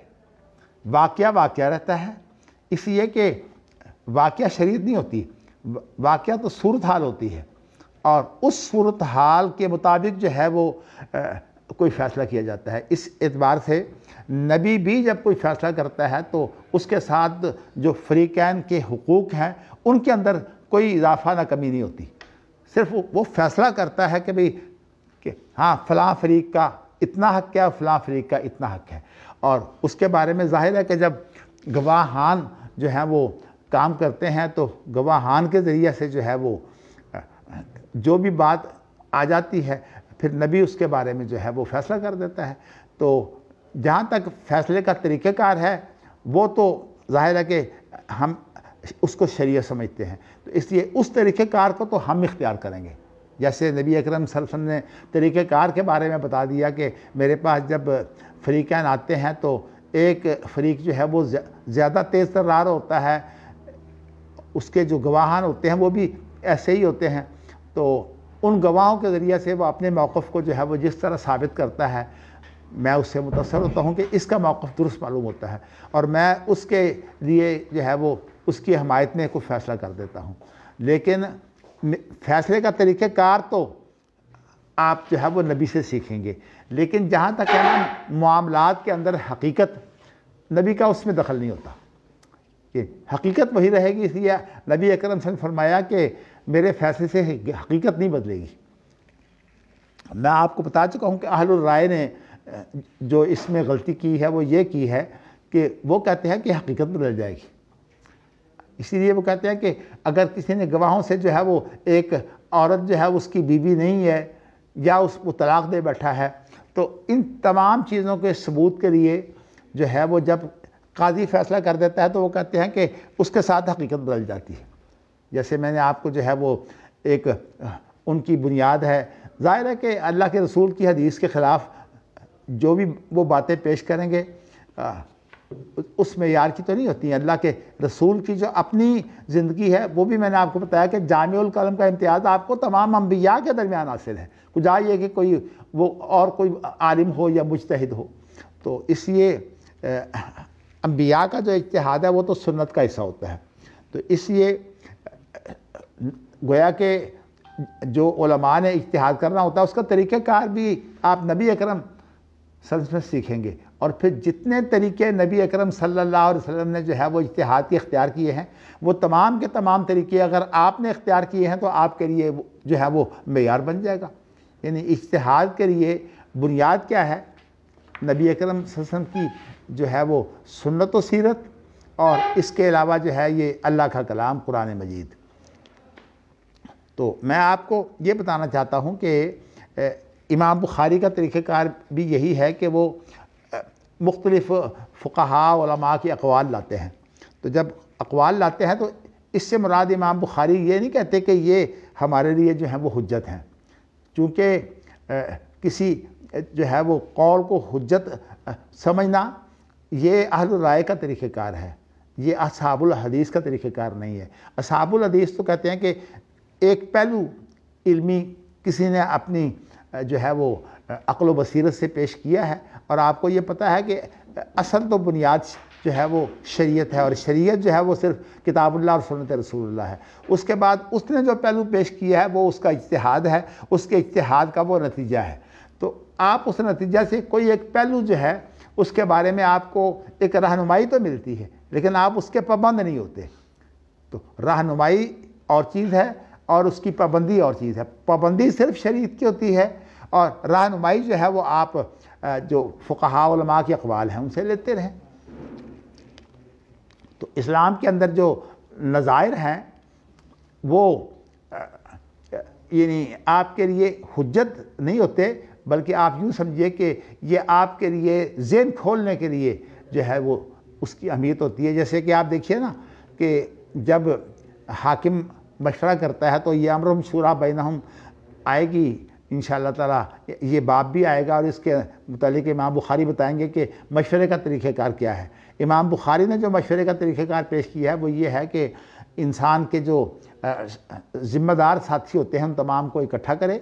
واقعہ واقعہ رہتا ہے، اس لیے کہ واقعہ شریعت نہیں ہوتی، واقعہ تو صورتحال ہوتی ہے، اور اس صورتحال کے مطابق جو ہے وہ کوئی فیصلہ کیا جاتا ہے۔ اس اعتبار سے نبی بھی جب کوئی فیصلہ کرتا ہے تو اس کے ساتھ جو فریقین کے حقوق ہیں ان کے اندر کوئی اضافہ نہ کمی نہیں ہوتی، صرف وہ فیصلہ کرتا ہے کہ بھئی کہ ہاں فلاں فریق کا اتنا حق ہے اور فلاں فریق کا اتنا حق ہے، اور اس کے بارے میں ظاہر ہے کہ جب گواہان جو ہیں وہ کام کرتے ہیں تو گواہان کے ذریعے سے جو ہے وہ جو بھی بات آ جاتی ہے پھر نبی اس کے بارے میں جو ہے وہ فیصلہ کر دیتا ہے۔ تو جہاں تک فیصلے کا طریقہ کار ہے وہ تو ظاہر ہے کہ ہم اس کو شریعت سمجھتے ہیں، تو اس لیے اس طریقہ کار کو تو ہم اختیار کریں گے۔ جیسے نبی اکرم صلی اللہ علیہ وسلم نے طریقہ کار کے بارے میں بتا دیا کہ میرے پاس جب فریقین آتے ہیں تو ایک فریق جو ہے وہ زیادہ تیز ترار ہوتا ہے، اس کے جو گواہان ہوتے ہیں وہ بھی ایسے ہی ہوتے ہیں، تو ان گواہوں کے ذریعے سے وہ اپنے موقف کو جو ہے وہ جس طرح ثابت کرتا ہے میں اس سے متاثر ہوتا ہوں کہ اس کا موقف درست معلوم ہوتا ہے، اور میں اس کے لیے جو ہے وہ اس کی حمایت میں کوئی فیصلہ کر دیتا ہوں۔ لیکن فیصلے کا طریقہ کار تو آپ جو ہے وہ نبی سے سیکھیں گے، لیکن جہاں تک ہے نا معاملات کے اندر حقیقت، نبی کا اس میں دخل نہیں ہوتا، کہ حقیقت وہی رہے گی۔ اس لیے نبی اکرم صلی اللہ علیہ وسلم نے فرمایا کہ میرے فیصلے سے حقیقت نہیں بدلے گی۔ میں آپ کو بتا چکا ہوں کہ اہل الرائے نے جو اس میں غلطی کی ہے وہ یہ کی ہے کہ وہ کہتے ہیں کہ حقیقت بدل جائے گی، اسی لیے وہ کہتے ہیں کہ اگر کسی نے گواہوں سے جو ہے وہ ایک عورت جو ہے اس کی بیوی نہیں ہے یا اس کو طلاق دے بیٹھا ہے، تو ان تمام چیزوں کے ثبوت کے لیے جو ہے وہ جب قاضی فیصلہ کر دیتا ہے تو وہ کہتے ہیں کہ اس کے ساتھ حقیقت بدل جاتی ہے۔ جیسے میں نے آپ کو جو ہے وہ ایک ان کی بنیاد ہے، ظاہر ہے کہ اللہ کے رسول کی حدیث کے خلاف جو بھی وہ باتیں پیش کریں گے اس معیار کی تو نہیں ہوتی ہیں۔ اللہ کے رسول کی جو اپنی زندگی ہے وہ بھی میں نے آپ کو بتایا کہ جامع الکلم کا امتیاز آپ کو تمام انبیاء کے درمیان حاصل ہے، کجا یہ کہ کوئی وہ اور کوئی عالم ہو یا مجتہد ہو، تو اس لیے انبیاء کا جو اجتہاد ہے وہ تو سنت کا حصہ ہوتا ہے۔ تو اس لیے گویا کہ جو علماء نے اجتہاد کرنا ہوتا ہے اس کا طریقہ کار بھی آپ نبی اکرم صلی اللہ علیہ وسلم سیکھیں گے، اور پھر جتنے طریقے نبی اکرم صلی اللہ علیہ وسلم نے جو ہے وہ اجتہاد کے اختیار کیے ہیں وہ تمام کے تمام طریقے اگر آپ نے اختیار کیے ہیں تو آپ کے لیے جو ہے وہ معیار بن جائے گا۔ یعنی اجتہاد کے لیے بنیاد کیا ہے؟ نبی اکرم صلی اللہ علیہ وسلم کی جو ہے وہ سنت و سیرت، اور اس کے علاوہ جو ہے یہ اللہ کا کلام قرآن مجید۔ تو میں آپ کو یہ بتانا چاہتا ہوں کہ امام بخاری کا طریقہ کار بھی یہی ہے کہ وہ مختلف فقہاء علماء کی اقوال لاتے ہیں، تو جب اقوال لاتے ہیں تو اس سے مراد امام بخاری یہ نہیں کہتے کہ یہ ہمارے لیے جو ہیں وہ حجت ہیں، چونکہ کسی جو ہے وہ قول کو حجت سمجھنا یہ اہل الرائے کا طریقہ کار ہے، یہ اصحاب الحدیث کا طریقہ کار نہیں ہے۔ اصحاب الحدیث تو کہتے ہیں کہ ایک پہلو علمی کسی نے اپنی جو ہے وہ عقل و بصیرت سے پیش کیا ہے، اور آپ کو یہ پتہ ہے کہ اصل تو بنیاد جو ہے وہ شریعت ہے، اور شریعت جو ہے وہ صرف کتاب اللہ اور سنت رسول اللہ ہے۔ اس کے بعد اس نے جو پہلو پیش کیا ہے وہ اس کا اجتہاد ہے، اس کے اجتہاد کا وہ نتیجہ ہے، تو آپ اس نتیجہ سے کوئی ایک پہلو جو ہے اس کے بارے میں آپ کو ایک رہنمائی تو ملتی ہے لیکن آپ اس کے پابند نہیں ہوتے۔ تو رہنمائی اور چیز ہے اور اس کی پابندی اور چیز ہے۔ پابندی صرف شریعت کی ہوتی ہے، اور رہنمائی جو ہے وہ آپ جو فقہاء علماء کے اقوال ہیں ان سے لیتے رہیں۔ تو اسلام کے اندر جو نظائر ہیں وہ یعنی آپ کے لیے حجت نہیں ہوتے، بلکہ آپ یوں سمجھیے کہ یہ آپ کے لیے ذہن کھولنے کے لیے جو ہے وہ اس کی اہمیت ہوتی ہے۔ جیسے کہ آپ دیکھیے نا کہ جب حاکم مشورہ کرتا ہے تو یہ امرہم شورا بینہم آئے گی انشاءاللہ تعالیٰ، یہ باب بھی آئے گا اور اس کے متعلق امام بخاری بتائیں گے کہ مشورے کا طریقہ کار کیا ہے۔ امام بخاری نے جو مشورے کا طریقہ کار پیش کیا ہے وہ یہ ہے کہ انسان کے جو ذمہ دار ساتھی ہوتے ہیں ان تمام کو اکٹھا کرے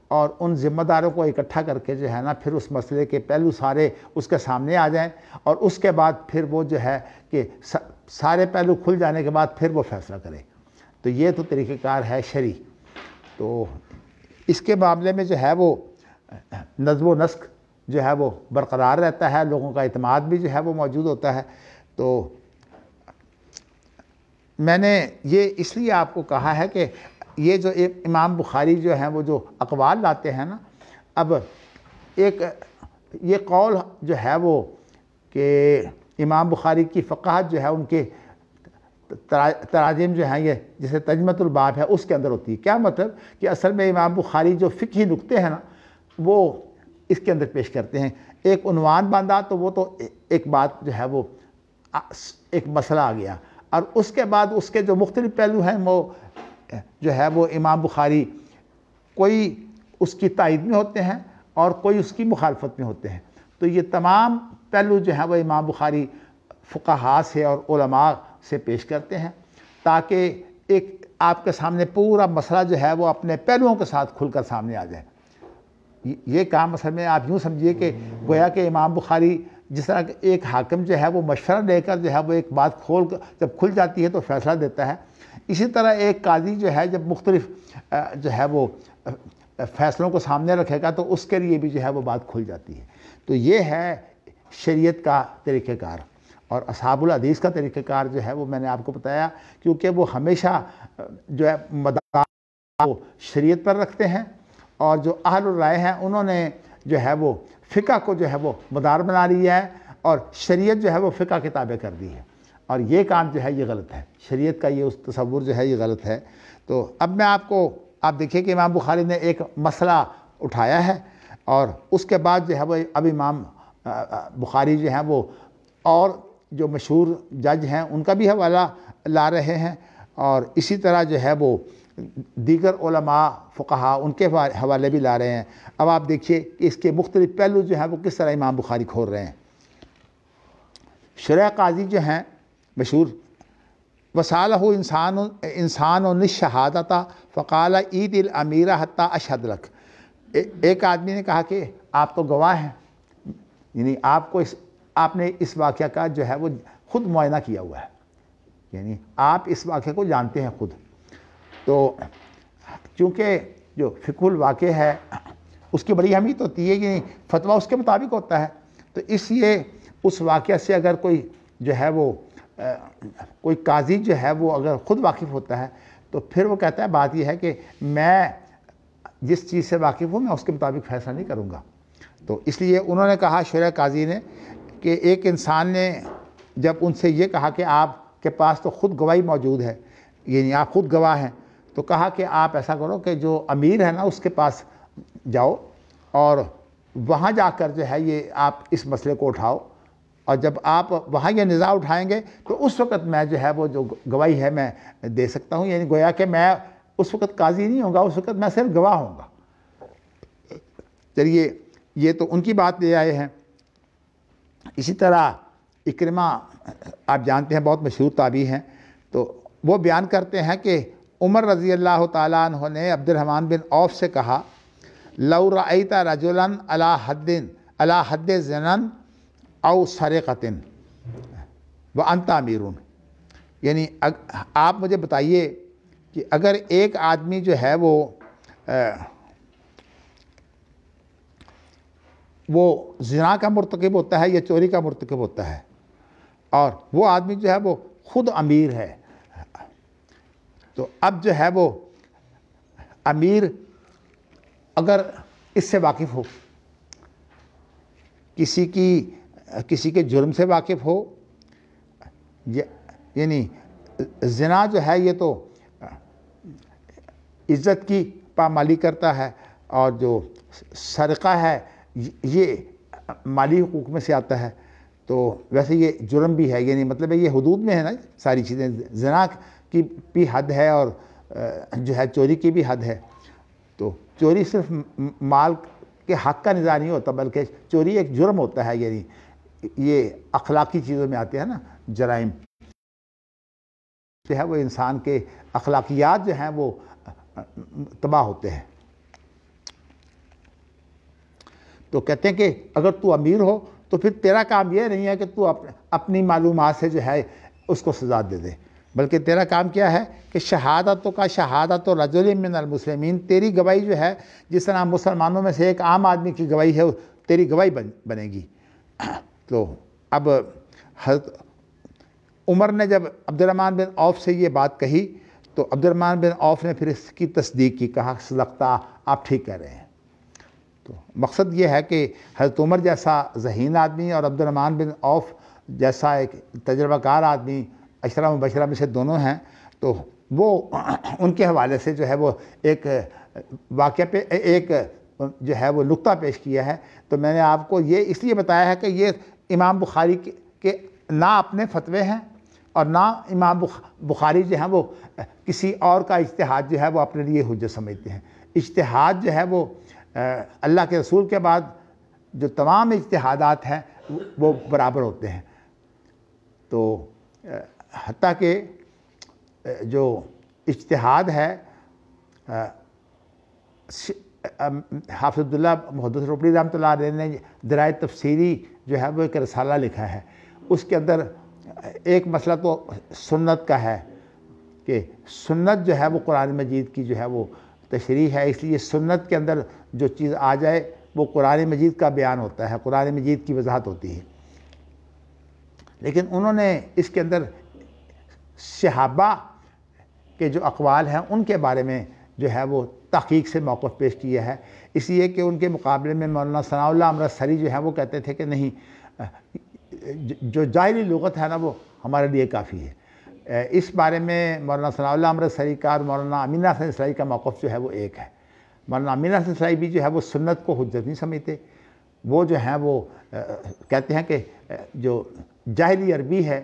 اور ان ذمہ داروں کو اکٹھا کر کے جو ہے نا پھر اس مسئلے کے پہلو سارے اس کے سامنے آ جائیں اور اس کے بعد پھر وہ جو ہے کہ سارے پہلو کھل جانے کے بعد پھر وہ فیصلہ کرے۔ تو یہ تو طریقہ کار ہے شرعی۔ تو اس کے معاملے میں جو ہے وہ نظم و نسق جو ہے وہ برقرار رہتا ہے، لوگوں کا اعتماد بھی جو ہے وہ موجود ہوتا ہے۔ تو میں نے یہ اس لیے آپ کو کہا ہے کہ یہ جو امام بخاری جو ہیں وہ جو اقوال لاتے ہیں نا، اب ایک یہ قول جو ہے وہ کہ امام بخاری کی فقاہت جو ہے ان کے تراجم جو ہیں یہ جیسے ترجمۃ الباب ہے اس کے اندر ہوتی ہے۔ کیا مطلب کہ اصل میں امام بخاری جو فقہی نکتے ہیں نا وہ اس کے اندر پیش کرتے ہیں۔ ایک عنوان باندھا تو وہ تو ایک بات جو ہے وہ ایک مسئلہ آ گیا، اور اس کے بعد اس کے جو مختلف پہلو ہیں وہ جو ہے وہ امام بخاری کوئی اس کی تائید میں ہوتے ہیں اور کوئی اس کی مخالفت میں ہوتے ہیں۔ تو یہ تمام پہلو جو ہیں وہ امام بخاری فقہاء سے اور علماء سے پیش کرتے ہیں تاکہ ایک آپ کے سامنے پورا مسئلہ جو ہے وہ اپنے پہلوؤں کے ساتھ کھل کر سامنے آ جائے۔ یہ کام اصل میں آپ یوں سمجھیے کہ گویا کہ امام بخاری جس طرح ایک حاکم جو ہے وہ مشورہ لے کر جو ہے وہ ایک بات جب کھل جاتی ہے تو فیصلہ دیتا ہے، اسی طرح ایک قاضی جو ہے جب مختلف جو ہے وہ فیصلوں کو سامنے رکھے گا تو اس کے لیے بھی جو ہے وہ بات کھل جاتی ہے۔ تو یہ ہے شریعت کا طریقہ کار، اور اصحاب الحدیث کا طریقہ کار جو ہے وہ میں نے آپ کو بتایا، کیونکہ وہ ہمیشہ جو ہے مدار وہ شریعت پر رکھتے ہیں، اور جو اہل الرائے ہیں انہوں نے جو ہے وہ فقہ کو جو ہے وہ مدار بنا لیا ہے اور شریعت جو ہے وہ فقہ کے تابع کر دی ہے، اور یہ کام جو ہے یہ غلط ہے، شریعت کا یہ اس تصور جو ہے یہ غلط ہے۔ تو اب میں آپ دیکھیں کہ امام بخاری نے ایک مسئلہ اٹھایا ہے اور اس کے بعد جو ہے وہ اب امام بخاری جو ہیں وہ اور جو مشہور جج ہیں ان کا بھی حوالہ لا رہے ہیں، اور اسی طرح جو ہے وہ دیگر علماء فقہاء ان کے حوالے بھی لا رہے ہیں۔ اب آپ دیکھیے کہ اس کے مختلف پہلو جو ہیں وہ کس طرح امام بخاری کھول رہے ہیں۔ شرح قاضی جو ہیں مشہور، وسالہ انسان و نشہادتا فقال عید الامیر حتی اشہد لک، ایک آدمی نے کہا کہ آپ تو گواہ ہیں، یعنی آپ نے اس واقعہ کا جو ہے وہ خود معائنہ کیا ہوا ہے، یعنی آپ اس واقعے کو جانتے ہیں خود۔ تو چونکہ جو فقہ الواقع ہے اس کی بڑی اہمیت ہوتی ہے، یعنی فتویٰ اس کے مطابق ہوتا ہے، تو اس لیے اس واقعہ سے اگر کوئی جو ہے وہ کوئی قاضی جو ہے وہ اگر خود واقف ہوتا ہے تو پھر وہ کہتا ہے بات یہ ہے کہ میں جس چیز سے واقف ہوں میں اس کے مطابق فیصلہ نہیں کروں گا۔ تو اس لیے انہوں نے کہا شرح قاضی نے کہ ایک انسان نے جب ان سے یہ کہا کہ آپ کے پاس تو خود گواہی موجود ہے، یعنی آپ خود گواہ ہیں، تو کہا کہ آپ ایسا کرو کہ جو امیر ہے نا اس کے پاس جاؤ اور وہاں جا کر جو ہے یہ آپ اس مسئلے کو اٹھاؤ، اور جب آپ وہاں یہ نزاع اٹھائیں گے تو اس وقت میں جو ہے وہ جو گواہی ہے میں دے سکتا ہوں، یعنی گویا کہ میں اس وقت قاضی نہیں ہوں گا، اس وقت میں صرف گواہ ہوں گا۔ چلیے یہ تو ان کی بات لے آئے ہیں۔ اسی طرح اکرمہ آپ جانتے ہیں بہت مشہور تابعی ہیں، تو وہ بیان کرتے ہیں کہ عمر رضی اللہ تعالیٰ عنہ نے عبد الرحمن بن عوف سے کہا لو رأیت رجلا علی حد زنا او سرقۃ وانت امیر، یعنی آپ مجھے بتائیے کہ اگر ایک آدمی جو ہے وہ زنا کا مرتکب ہوتا ہے یا چوری کا مرتکب ہوتا ہے اور وہ آدمی جو ہے وہ خود امیر ہے، تو اب جو ہے وہ امیر اگر اس سے واقف ہو، کسی کے جرم سے واقف ہو، یعنی زنا جو ہے یہ تو عزت کی پامالی کرتا ہے، اور جو سرقہ ہے یہ مالی حقوق میں سے آتا ہے، تو ویسے یہ جرم بھی ہے، یعنی مطلب ہے یہ حدود میں ہے نا ساری چیزیں، زنا کی بھی حد ہے اور جو ہے چوری کی بھی حد ہے. تو چوری صرف مال کے حق کا نظام نہیں ہوتا بلکہ چوری ایک جرم ہوتا ہے. یعنی یہ اخلاقی چیزوں میں آتے ہیں نا جرائم جو ہے وہ انسان کے اخلاقیات جو ہیں وہ تباہ ہوتے ہیں. تو کہتے ہیں کہ اگر تو امیر ہو تو پھر تیرا کام یہ نہیں ہے کہ تو اپنی معلومات سے جو ہے اس کو سزا دے دے، بلکہ تیرا کام کیا ہے کہ شہادتوں کا شہادت رجل من المسلمین، تیری گواہی جو ہے جس طرح مسلمانوں میں سے ایک عام آدمی کی گواہی ہے تیری گواہی بنے گی. تو اب حضرت عمر نے جب عبد الرحمن بن عوف سے یہ بات کہی تو عبد الرحمن بن عوف نے پھر اس کی تصدیق کی، کہا صدقتا، آپ ٹھیک کہہ رہے ہیں. تو مقصد یہ ہے کہ حضرت عمر جیسا ذہین آدمی اور عبد الرحمن بن عوف جیسا ایک تجربہ کار آدمی عشرہ مبشرہ میں سے دونوں ہیں، تو وہ ان کے حوالے سے جو ہے وہ ایک واقعہ پہ ایک جو ہے وہ نقطہ پیش کیا ہے. تو میں نے آپ کو یہ اس لیے بتایا ہے کہ یہ امام بخاری کے نہ اپنے فتوے ہیں اور نہ امام بخاری جو ہیں وہ کسی اور کا اجتہاد جو ہے وہ اپنے لیے حجت سمجھتے ہیں. اجتہاد جو ہے وہ اللہ کے رسول کے بعد جو تمام اجتہادات ہیں وہ برابر ہوتے ہیں. تو حتیٰ کہ جو اجتہاد ہے حافظ عبداللہ محدث روپڑی رحمۃ اللہ علیہ نے درائے تفسیری جو ہے وہ ایک رسالہ لکھا ہے. اس کے اندر ایک مسئلہ تو سنت کا ہے کہ سنت جو ہے وہ قرآن مجید کی جو ہے وہ تشریح ہے، اس لیے سنت کے اندر جو چیز آ جائے وہ قرآن مجید کا بیان ہوتا ہے، قرآن مجید کی وضاحت ہوتی ہے. لیکن انہوں نے اس کے اندر صحابہ کے جو اقوال ہیں ان کے بارے میں جو ہے وہ تحقیق سے موقف پیش کیا ہے، اس لیے کہ ان کے مقابلے میں مولانا ثناء اللہ امرتسری جو ہے وہ کہتے تھے کہ نہیں، جو ظاہری لغت ہے نا وہ ہمارے لیے کافی ہے. اس بارے میں مولانا ثناء اللہ امرتسری کا اور مولانا امین حسن اصلاحی کا موقف جو ہے وہ ایک ہے. مولانا امین حسن اصلاحی بھی جو ہے وہ سنت کو حجت نہیں سمجھتے. وہ جو ہیں وہ کہتے ہیں کہ جو جاہلی عربی ہے،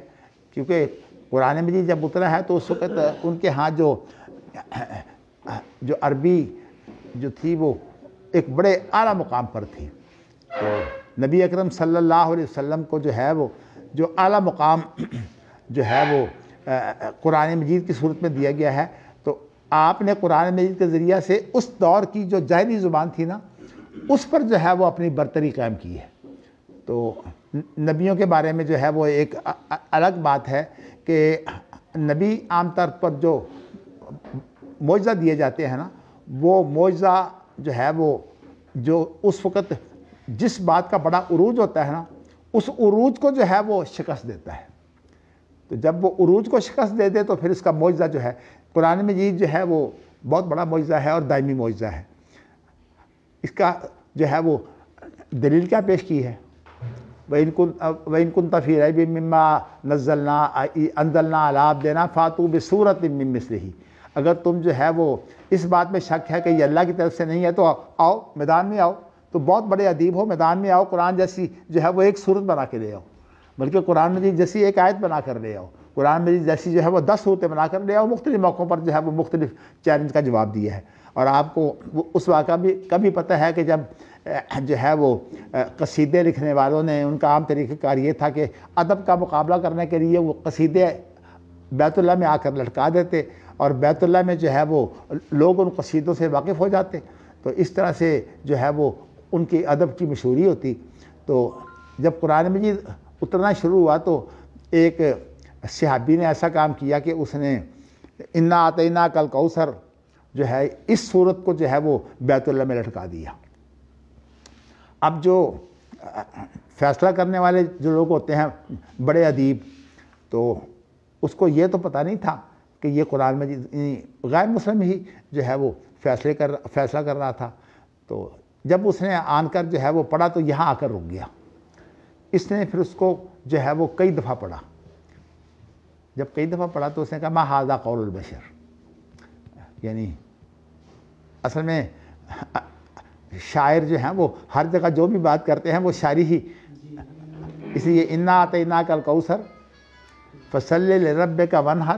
کیونکہ قرآن مجید جب اترا ہے تو اس وقت ان کے ہاں جو عربی جو تھی وہ ایک بڑے اعلیٰ مقام پر تھی. تو نبی اکرم صلی اللہ علیہ وسلم کو جو ہے وہ جو اعلیٰ مقام جو ہے وہ قرآن مجید کی صورت میں دیا گیا ہے، تو آپ نے قرآن مجید کے ذریعہ سے اس دور کی جو جاہلی زبان تھی نا اس پر جو ہے وہ اپنی برتری قائم کی ہے. تو نبیوں کے بارے میں جو ہے وہ ایک الگ بات ہے کہ نبی عام طور پر جو معجزہ دیے جاتے ہیں نا، وہ معجزہ جو ہے وہ جو اس وقت جس بات کا بڑا عروج ہوتا ہے نا اس عروج کو جو ہے وہ شکست دیتا ہے. تو جب وہ عروج کو شکست دے دے تو پھر اس کا معجزہ جو ہے قرآن مجید جو ہے وہ بہت بڑا معجزہ ہے اور دائمی معجزہ ہے. اس کا جو ہے وہ دلیل کیا پیش کی ہے؟ وَإِن كُنْتَ فِي رَيْبٍ مِّمَّا أَنزَلْنَا عَلَىٰ عَبْدِنَا فَأْتُوا بِسُورَةٍ مِّن مِّثْلِهِ. اگر تم جو ہے وہ اس بات میں شک ہے کہ یہ اللہ کی طرف سے نہیں ہے تو آؤ، میدان میں آؤ. تو بہت بڑے ادیب ہو، میدان میں آؤ، قرآن جیسی جو ہے وہ ایک صورت بنا کے لے آؤ، بلکہ قرآن مجید جیسی ایک آیت بنا کر لے آؤ، قرآن مجید جیسی جو ہے وہ 10 صورتیں بنا کر لے آؤ. مختلف موقعوں پر جو ہے وہ مختلف چیلنج کا جواب دیا ہے. اور آپ کو اس واقعہ بھی کبھی پتہ ہے کہ جب جو ہے وہ قصیدے لکھنے والوں نے، ان کا عام طریقہ کار یہ تھا کہ ادب کا مقابلہ کرنے کے لیے وہ قصیدے بیت اللہ میں آ کر لٹکا دیتے اور بیت اللہ میں جو ہے وہ لوگ ان قصیدوں سے واقف ہو جاتے. تو اس طرح سے جو ہے وہ ان کی ادب کی مشہوری ہوتی. تو جب قرآن مجید اترنا شروع ہوا تو ایک صحابی نے ایسا کام کیا کہ اس نے انا اعطیناک الکوثر جو ہے اس صورت کو جو ہے وہ بیت اللہ میں لٹکا دیا. اب جو فیصلہ کرنے والے جو لوگ ہوتے ہیں بڑے ادیب، تو اس کو یہ تو پتہ نہیں تھا کہ یہ قرآن مجید غیر مسلم ہی جو ہے وہ فیصلہ کر رہا تھا. تو جب اس نے آن کر جو ہے وہ پڑھا تو یہاں آ کر رک گیا. اس نے پھر اس کو جو ہے وہ کئی دفعہ پڑھا. جب کئی دفعہ پڑھا تو اس نے کہا ما ھذا قول البشر. یعنی اصل میں شاعر جو ہیں وہ ہر جگہ جو بھی بات کرتے ہیں وہ شاعری ہی، اس لیے انا اعطیناک الکوثر فصلی لربک وانحر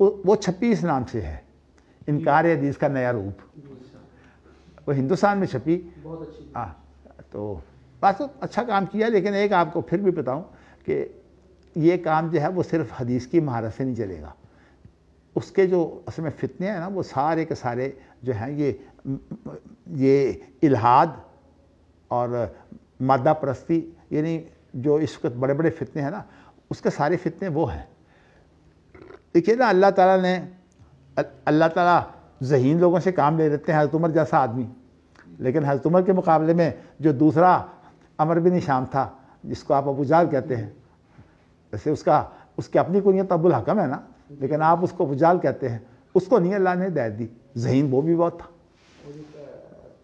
وہ چھپی اس نام سے ہے، انکار حدیث کا نیا روپ، وہ ہندوستان میں چھپی۔ بہت اچھی تو بس اچھا کام کیا، لیکن ایک آپ کو پھر بھی بتاؤں کہ یہ کام جو ہے وہ صرف حدیث کی مہارت سے نہیں چلے گا، اس کے جو اصل میں فتنے ہیں نا وہ سارے کے سارے جو ہیں یہ الحاد اور مادہ پرستی، یعنی جو اس وقت بڑے بڑے فتنے ہیں نا اس کے سارے فتنے وہ ہیں۔ دیکھیے نا اللہ تعالیٰ ذہین لوگوں سے کام لے لیتے ہیں، حضرت عمر جیسا آدمی، لیکن حضرت عمر کے مقابلے میں جو دوسرا عمر بن ہشام تھا جس کو آپ ابو جہل کہتے ہیں، ویسے اس کی اپنی کنیت ابو الحکم ہے نا، لیکن آپ اس کو ابو جہل کہتے ہیں، اس کو نہیں اللہ نے ہدایت دی، ذہین وہ بھی بہت تھا۔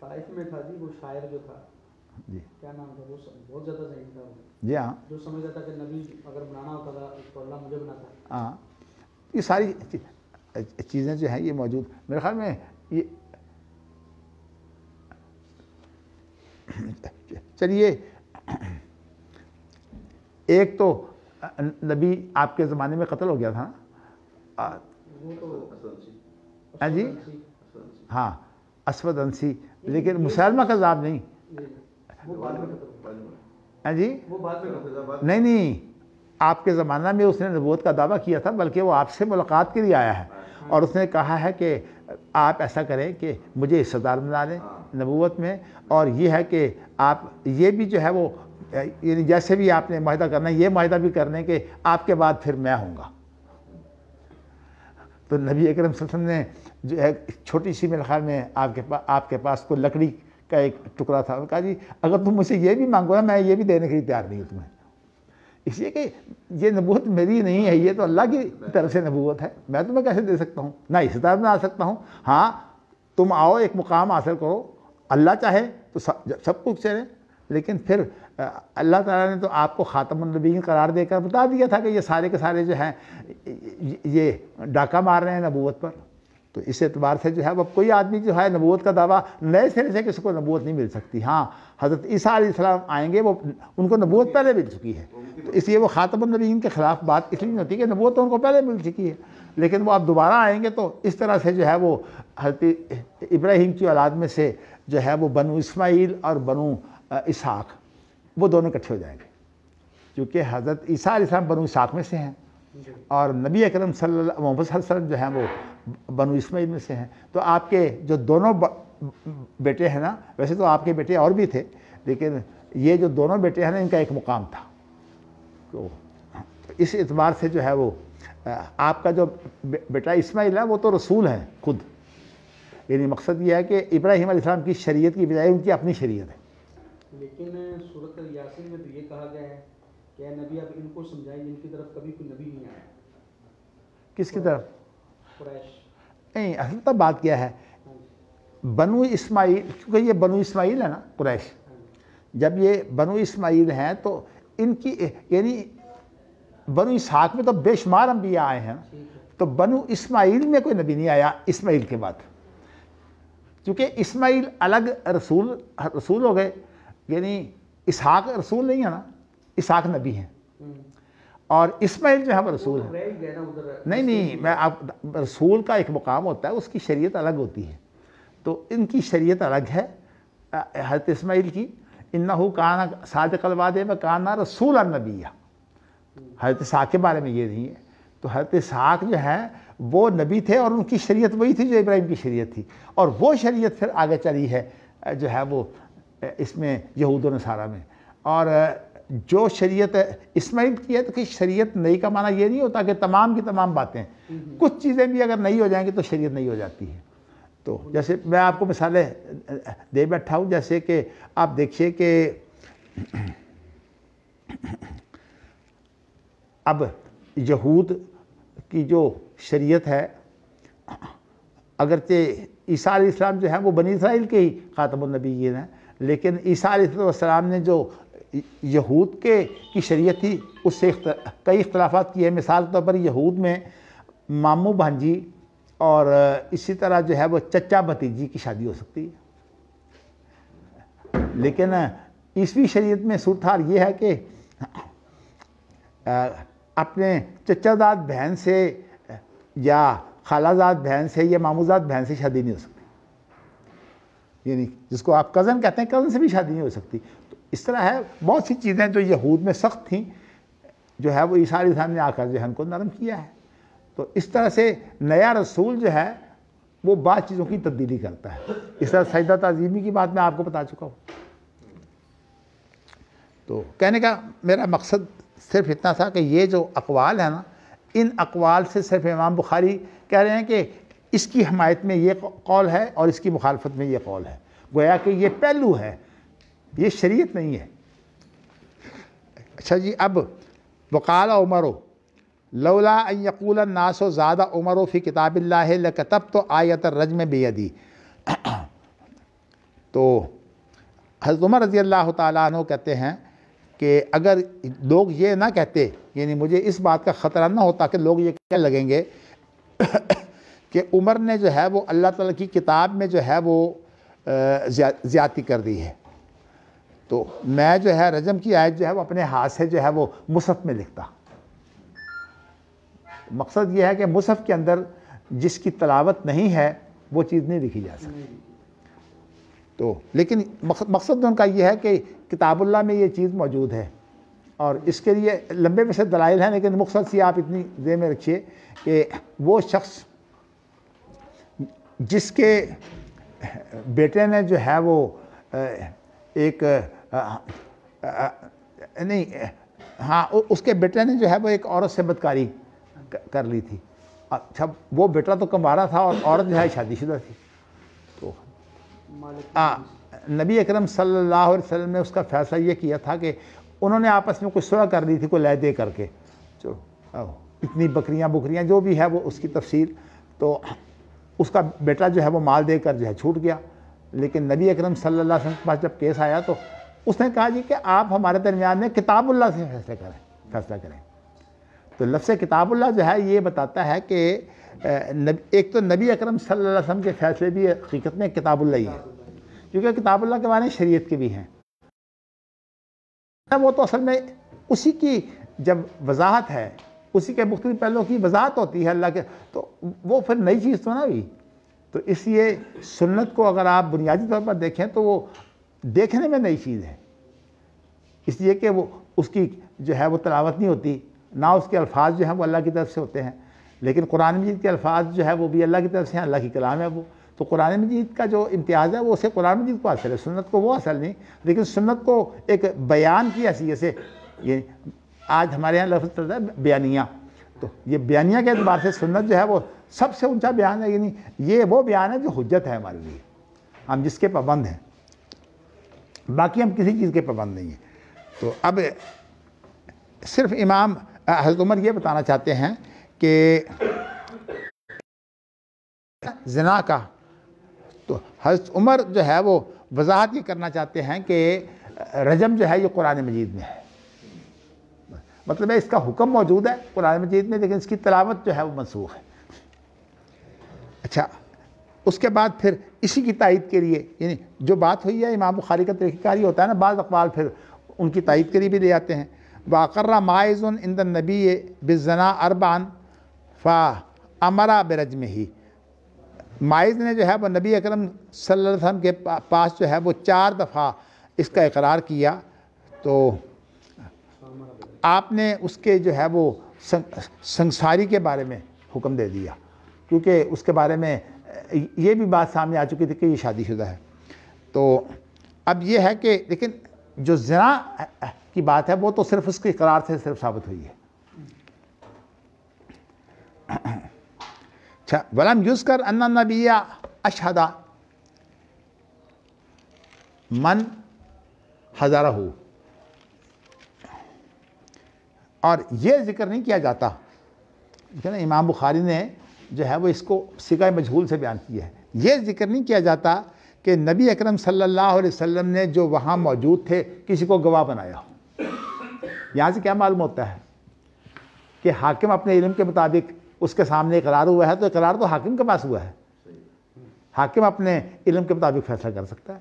طائف میں تھا جی وہ شاعر جو تھا، جی کیا نام تھا، وہ بہت زیادہ ذہین تھا، جی ہاں، جو سمجھتا تھا کہ نبی اگر بنانا ہوتا تھا تو اللہ مجھے بناتا۔ ہاں، یہ ساری چیزیں جو ہیں یہ موجود میرے خیال میں یہ چلیے ایک تو نبی آپ کے زمانے میں قتل ہو گیا تھا نا، وہ تو ہاں جی ہاں اسود انسی، لیکن مسلمہ کذاب نہیں، وہ بعد میں ختم ہوا۔ ہاں جی وہ بعد میں نہیں آپ کے زمانہ میں اس نے نبوت کا دعویٰ کیا تھا، بلکہ وہ آپ سے ملاقات کے لیے آیا ہے اور اس نے کہا ہے کہ آپ ایسا کریں کہ مجھے حصہ دار بنا لیں نبوت میں، اور یہ ہے کہ آپ یہ بھی جو ہے وہ یعنی جیسے بھی آپ نے معاہدہ کرنا ہے یہ معاہدہ بھی کرنے کہ آپ کے بعد پھر میں ہوں گا۔ تو نبی اکرم صلی اللہ علیہ وسلم نے جو ہے چھوٹی سی میرے خیال میں آپ کے پاس کوئی لکڑی کا ایک ٹکڑا تھا، انہوں نے کہا جی اگر تم مجھ سے یہ بھی مانگو نا میں یہ بھی دینے کے لیے تیار نہیں ہوں تمہیں، اس لیے کہ یہ نبوت میری نہیں ہے، یہ تو اللہ کی طرف سے نبوت ہے، میں تمہیں کیسے دے سکتا ہوں، نہ حصہ دار بنا سکتا ہوں۔ ہاں تم آؤ ایک مقام حاصل کرو، اللہ چاہے تو سب کچھ چلے، لیکن پھر اللہ تعالیٰ نے تو آپ کو خاتم النبیین قرار دے کر بتا دیا تھا کہ یہ سارے کے سارے جو ہیں یہ ڈاکہ مار رہے ہیں نبوت پر۔ تو اس اعتبار سے جو ہے اب کوئی آدمی جو ہے نبوت کا دعویٰ نئے سرے سے کسی کو نبوت نہیں مل سکتی۔ ہاں حضرت عیسیٰ علیہ السلام آئیں گے، وہ ان کو نبوت پہلے مل چکی ہے، تو اس لیے وہ خاتم النبیین کے خلاف بات اس لیے نہیں ہوتی کہ نبوت تو ان کو پہلے مل چکی ہے، لیکن وہ اب دوبارہ آئیں گے تو اس طرح سے جو ہے وہ حضرت ابراہیم کی اولاد میں سے جو ہے وہ بنو اسماعیل اور بنو اسحاق وہ دونوں اکٹھے ہو جائیں گے، کیونکہ حضرت عیسیٰ علیہ السلام بنو اسحاق میں سے ہیں اور نبی اکرم محمد صلی اللہ علیہ وسلم جو ہیں وہ بنو اسماعیل میں سے ہیں۔ تو آپ کے جو دونوں بیٹے ہیں نا، ویسے تو آپ کے بیٹے اور بھی تھے لیکن یہ جو دونوں بیٹے ہیں نا ان کا ایک مقام تھا، تو اس اعتبار سے جو ہے وہ آپ کا جو بیٹا اسماعیل ہے وہ تو رسول ہیں خود، یعنی مقصد یہ ہے کہ ابراہیم علیہ السلام کی شریعت کی بجائے ان کی اپنی شریعت ہے۔ لیکن سورۃ یاسین میں تو یہ کہا گیا ہے کہ اے نبی آپ ان کو سمجھائیں جن کی طرف کبھی کوئی نبی نہیں آیا۔ کس کی طرف؟ قریش۔ نہیں، اصل تو بات کیا ہے، بنو اسماعیل، کیونکہ یہ بنو اسماعیل ہے نا قریش، جب یہ بنو اسماعیل ہیں تو ان کی یعنی بنو اسحاق میں تو بے شمار انبیاء آئے ہیں، تو بنو اسماعیل میں کوئی نبی نہیں آیا اسماعیل کے بعد، کیونکہ اسماعیل الگ رسول ہو گئے، یعنی اسحاق رسول نہیں ہے نا، اسحاق نبی ہیں اور اسماعیل جو ہے وہ رسول ہے۔ نہیں میں آپ رسول کا ایک مقام ہوتا ہے، اس کی شریعت الگ ہوتی ہے، تو ان کی شریعت الگ ہے حضرت اسماعیل کی، انہو کان صادق الوعد وکان رسولا نبیہ۔ حضرت اسحاق کے بارے میں یہ نہیں ہے، تو حضرت اسحاق جو ہے وہ نبی تھے اور ان کی شریعت وہی تھی جو ابراہیم کی شریعت تھی، اور وہ شریعت پھر آگے چلی ہے جو ہے وہ اس میں یہود و نصارہ میں، اور جو شریعت اسماعیل کی ہے تو کہ شریعت نئی کا معنی یہ نہیں ہوتا کہ تمام کی تمام باتیں، کچھ چیزیں بھی اگر نئی ہو جائیں گی تو شریعت نئی ہو جاتی ہے۔ تو جیسے میں آپ کو مثالیں دے بیٹھا ہوں، جیسے کہ آپ دیکھیے کہ اب یہود کی جو شریعت ہے، اگرچہ عیسیٰ علیہ السلام جو ہیں وہ بنی اسرائیل کے ہی خاتم النبیین ہیں، لیکن عیسیٰ علیہ السلام نے جو یہود کی شریعت تھی اس سے کئی اختلافات کیے ہیں۔ مثال کے طور پر یہود میں ماموں بھانجی اور اسی طرح جو ہے وہ چچا بھتیجی کی شادی ہو سکتی ہے، لیکن عیسوی شریعت میں صورتحال یہ ہے کہ اپنے چچا داد بہن سے یا خالازاد بہن سے یا ماموزاد بہن سے شادی نہیں ہو سکتی، یعنی جس کو آپ کزن کہتے ہیں، کزن سے بھی شادی نہیں ہو سکتی۔ تو اس طرح ہے بہت سی چیزیں جو یہود میں سخت تھیں، جو ہے وہ عیسیٰ علیہ السلام نے آ کر ذہن کو نرم کیا ہے۔ تو اس طرح سے نیا رسول جو ہے وہ بعض چیزوں کی تبدیلی کرتا ہے۔ اس طرح سجدہ تعظیمی کی بات میں آپ کو بتا چکا ہوں۔ تو کہنے کا میرا مقصد صرف اتنا تھا کہ یہ جو اقوال ہیں نا، ان اقوال سے صرف امام بخاری کہہ رہے ہیں کہ اس کی حمایت میں یہ قول ہے اور اس کی مخالفت میں یہ قول ہے، گویا کہ یہ پہلو ہے، یہ شریعت نہیں ہے۔ اچھا جی، اب وقال عمر لولا ان یقول الناس زاد عمر فی کتاب اللہ لکتبت آیت الرجم بیدی۔ تو حضرت عمر رضی اللہ تعالیٰ عنہ کہتے ہیں کہ اگر لوگ یہ نہ کہتے، یعنی مجھے اس بات کا خطرہ نہ ہوتا کہ لوگ یہ کہنے لگیں گے کہ عمر نے جو ہے وہ اللہ تعالیٰ کی کتاب میں جو ہے وہ زیادتی کر دی ہے، تو میں جو ہے رجم کی آیت جو ہے وہ اپنے ہاتھ سے جو ہے وہ مصحف میں لکھتا۔ مقصد یہ ہے کہ مصحف کے اندر جس کی تلاوت نہیں ہے وہ چیز نہیں لکھی جا سکتی۔ تو لیکن مقصد ان کا یہ ہے کہ کتاب اللہ میں یہ چیز موجود ہے، اور اس کے لیے لمبے ویسے دلائل ہیں، لیکن مقصد سی آپ اتنی ذہن میں رکھیے کہ وہ شخص جس کے بیٹے نے جو ہے وہ ایک نہیں ہاں اس کے بیٹے نے جو ہے وہ ایک عورت سے بدکاری کر لی تھی۔ اچھا، وہ بیٹا تو کمارا تھا اور عورت جو ہے شادی شدہ تھی، تو نبی اکرم صلی اللہ علیہ وسلم نے اس کا فیصلہ یہ کیا تھا کہ انہوں نے آپس میں کچھ صلح کر دی تھی، کوئی لے دے کر کے، چلو اتنی بکریاں جو بھی ہے وہ اس کی تفصیل، تو اس کا بیٹا جو ہے وہ مال دے کر جو ہے چھوٹ گیا۔ لیکن نبی اکرم صلی اللہ علیہ وسلم کے پاس جب کیس آیا تو اس نے کہا جی کہ آپ ہمارے درمیان میں کتاب اللہ سے فیصلہ کریں۔ تو لفظ کتاب اللہ جو ہے یہ بتاتا ہے کہ ایک تو نبی اکرم صلی اللہ علیہ وسلم کے فیصلے بھی حقیقت میں کتاب اللہ ہی ہے، کیونکہ کتاب اللہ کے معنی شریعت کے بھی ہیں۔ وہ تو اصل میں اسی کی جب وضاحت ہے، اسی کے مختلف پہلوؤں کی وضاحت ہوتی ہے اللہ کے، تو وہ پھر نئی چیز تو نہ ہوئی۔ تو اس لیے سنت کو اگر آپ بنیادی طور پر دیکھیں تو وہ دیکھنے میں نئی چیز ہے، اس لیے کہ وہ اس کی جو ہے وہ تلاوت نہیں ہوتی، نہ اس کے الفاظ جو ہیں وہ اللہ کی طرف سے ہوتے ہیں، لیکن قرآن مجید کے الفاظ جو ہے وہ بھی اللہ کی طرف سے ہیں، اللہ کی کلام ہے وہ۔ تو قرآن مجید کا جو امتیاز ہے وہ اسے قرآن مجید کو حاصل ہے، سنت کو وہ حاصل نہیں۔ لیکن سنت کو ایک بیان کی حیثیت سے، یہ آج ہمارے یہاں لفظ چلتا ہے بیانیہ، تو یہ بیانیہ کے اعتبار سے سنت جو ہے وہ سب سے اونچا بیان ہے، یعنی یہ وہ بیان ہے جو حجت ہے ہمارے لیے، ہم جس کے پابند ہیں، باقی ہم کسی چیز کے پابند نہیں ہیں۔ تو اب صرف امام حضرت عمر یہ بتانا چاہتے ہیں کہ زنا کا، تو حضرت عمر جو ہے وہ وضاحت یہ کرنا چاہتے ہیں کہ رجم جو ہے یہ قرآن مجید میں ہے، مطلب ہے اس کا حکم موجود ہے قرآن مجید میں، لیکن اس کی تلاوت جو ہے وہ منسوخ ہے۔ اچھا، اس کے بعد پھر اسی کی تائید کے لیے، یعنی جو بات ہوئی ہے امام بخاری کا طریقہ کار یہ ہوتا ہے نا، بعض اقوال پھر ان کی تائید کے لیے بھی لے آتے ہیں۔ وَأَقَرَّ مَاعِزٌ عِنْدَ النَّبِيِّ بِالزِّنَا أَرْبَعًا فَأَمَرَ بِرَجْمِهِ۔ ماعز نے جو ہے وہ نبی اکرم صلی اللہ علیہ وسلم کے پاس جو ہے وہ 4 دفعہ اس کا اقرار کیا، تو آپ نے اس کے جو ہے وہ سنگساری کے بارے میں حکم دے دیا، کیونکہ اس کے بارے میں یہ بھی بات سامنے آ چکی تھی کہ یہ شادی شدہ ہے۔ تو اب یہ ہے کہ لیکن جو زنا کی بات ہے وہ تو صرف اس کے اقرار سے صرف ثابت ہوئی ہے۔ اچھا، وَلَمْ يُذْكَرْ أَنَّ النَّبِيَّ أَشْهَدَ مَنْ حَضَرَهُ، اور یہ ذکر نہیں کیا جاتا، امام بخاری نے جو ہے وہ اس کو صیغہ مجہول سے بیان کیا ہے، یہ ذکر نہیں کیا جاتا کہ نبی اکرم صلی اللہ علیہ وسلم نے جو وہاں موجود تھے کسی کو گواہ بنایا ہو۔ یہاں سے کیا معلوم ہوتا ہے کہ حاکم اپنے علم کے مطابق اس کے سامنے اقرار ہوا ہے، تو اقرار تو حاکم کے پاس ہوا ہے، حاکم اپنے علم کے مطابق فیصلہ کر سکتا ہے۔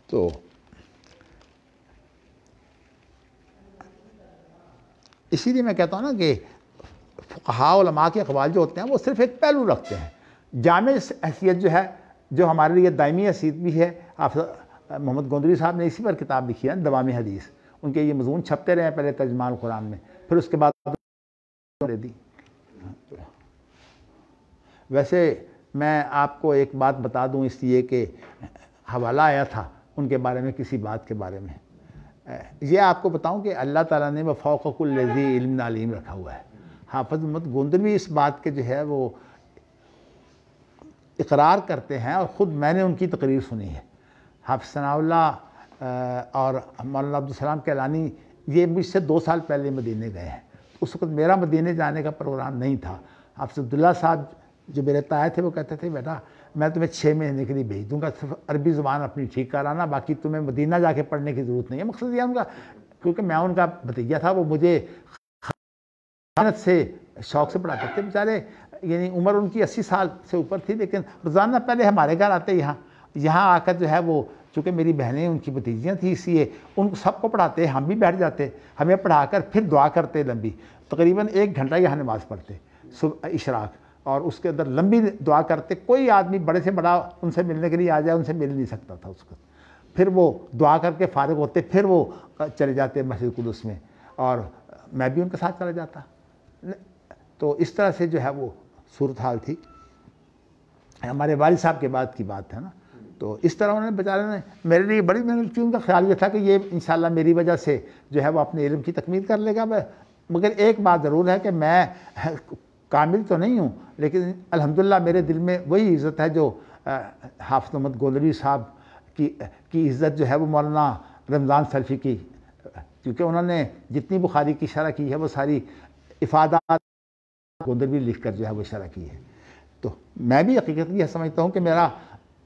تو اسی لیے میں کہتا ہوں نا کہ فقہاء علماء کے اقوال جو ہوتے ہیں وہ صرف ایک پہلو رکھتے ہیں. جامع حیثیت جو ہے، جو ہمارے لیے دائمی حیثیت بھی ہے، محمد گوندری صاحب نے اسی پر کتاب لکھی ہے دوام حدیث. ان کے یہ مضمون چھپتے رہے ہیں پہلے ترجمہ القرآن میں، پھر اس کے بعد دے دی. ویسے میں آپ کو ایک بات بتا دوں، اس لیے کہ حوالہ آیا تھا ان کے بارے میں کسی بات کے بارے میں. یہ آپ کو بتاؤں کہ اللہ تعالیٰ نے وفوق کل ذی علم علیم رکھا ہوا ہے. حافظ محمد گوندری اس بات کے جو ہے وہ اقرار کرتے ہیں، اور خود میں نے ان کی تقریر سنی ہے. حافظ ثناء اللہ اور مولانا عبدالسلام کیلانی یہ مجھ سے 2 سال پہلے مدینے گئے ہیں. اس وقت میرا مدینے جانے کا پروگرام نہیں تھا. حافظ عبداللہ صاحب جو میرے تائے تھے وہ کہتے تھے بیٹا میں تمہیں 6 مہینے کے لیے بھیج دوں گا، صرف عربی زبان اپنی ٹھیک کرانا، باقی تمہیں مدینہ جا کے پڑھنے کی ضرورت نہیں ہے. مقصد یہ ان کا، کیونکہ میں ان کا بھتیجا تھا، وہ مجھے محنت سے شوق سے پڑھاتے تھے بیچارے. یعنی عمر ان کی 80 سال سے اوپر تھی، لیکن روزانہ پہلے ہمارے گھر آتے یہاں آ کر جو ہے وہ، چونکہ میری بہنیں ان کی بھتیجیاں تھیں، اس لیے ان سب کو پڑھاتے، ہم بھی بیٹھ جاتے، ہمیں پڑھا کر پھر دعا کرتے لمبی، تقریباً 1 گھنٹہ یہاں نماز پڑھتے صبح اشراق، اور اس کے اندر لمبی دعا کرتے. کوئی آدمی بڑے سے بڑا ان سے ملنے کے لیے آ جائے ان سے مل نہیں سکتا تھا اس کو. پھر وہ دعا کر کے فارغ ہوتے، پھر وہ چلے جاتے مسجد قدس میں، اور میں بھی ان کے ساتھ چلا جاتا. تو اس طرح سے جو ہے وہ صورتحال تھی. ہمارے والد صاحب کے بعد کی بات ہے نا. تو اس طرح انہوں نے بیچارے نے میرے لیے بڑی محنت کی. ان کا خیال یہ تھا کہ یہ انشاءاللہ میری وجہ سے جو ہے وہ اپنے علم کی تکمیل کر لے گا. مگر ایک بات ضرور ہے کہ میں کامل تو نہیں ہوں، لیکن الحمدللہ میرے دل میں وہی عزت ہے جو حافظ محمد گوندری صاحب کی عزت جو ہے وہ مولانا رمضان سلفی کی، کیونکہ انہوں نے جتنی بخاری کی شرح کی ہے وہ ساری افادات گوندری لکھ کر جو ہے وہ شرح کی ہے. تو میں بھی حقیقت یہ سمجھتا ہوں کہ میرا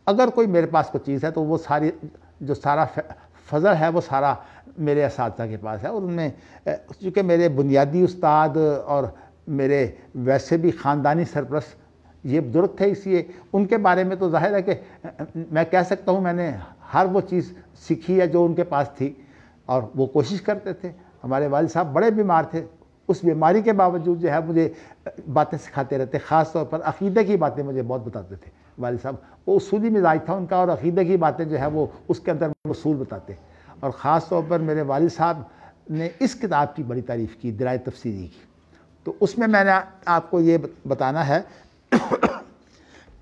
اگر کوئی میرے پاس کوئی چیز ہے تو وہ ساری جو سارا فضل ہے وہ سارا میرے اساتذہ کے پاس ہے. اور ان میں چونکہ میرے بنیادی استاد اور میرے ویسے بھی خاندانی سرپرست یہ بزرگ تھے، اس لیے ان کے بارے میں تو ظاہر ہے کہ میں کہہ سکتا ہوں میں نے ہر وہ چیز سیکھی ہے جو ان کے پاس تھی، اور وہ کوشش کرتے تھے. ہمارے والد صاحب بڑے بیمار تھے، اس بیماری کے باوجود جو ہے مجھے باتیں سکھاتے رہتے. خاص طور پر عقیدے کی باتیں مجھے بہت بتاتے تھے والد صاحب. وہ اصولی مزاج تھا ان کا، اور عقیدے کی باتیں جو ہے وہ اس کے اندر اصول بتاتے. اور خاص طور پر میرے والد صاحب نے اس کتاب کی بڑی تعریف کی، درائے تفسیری کی. تو اس میں نے آپ کو یہ بتانا ہے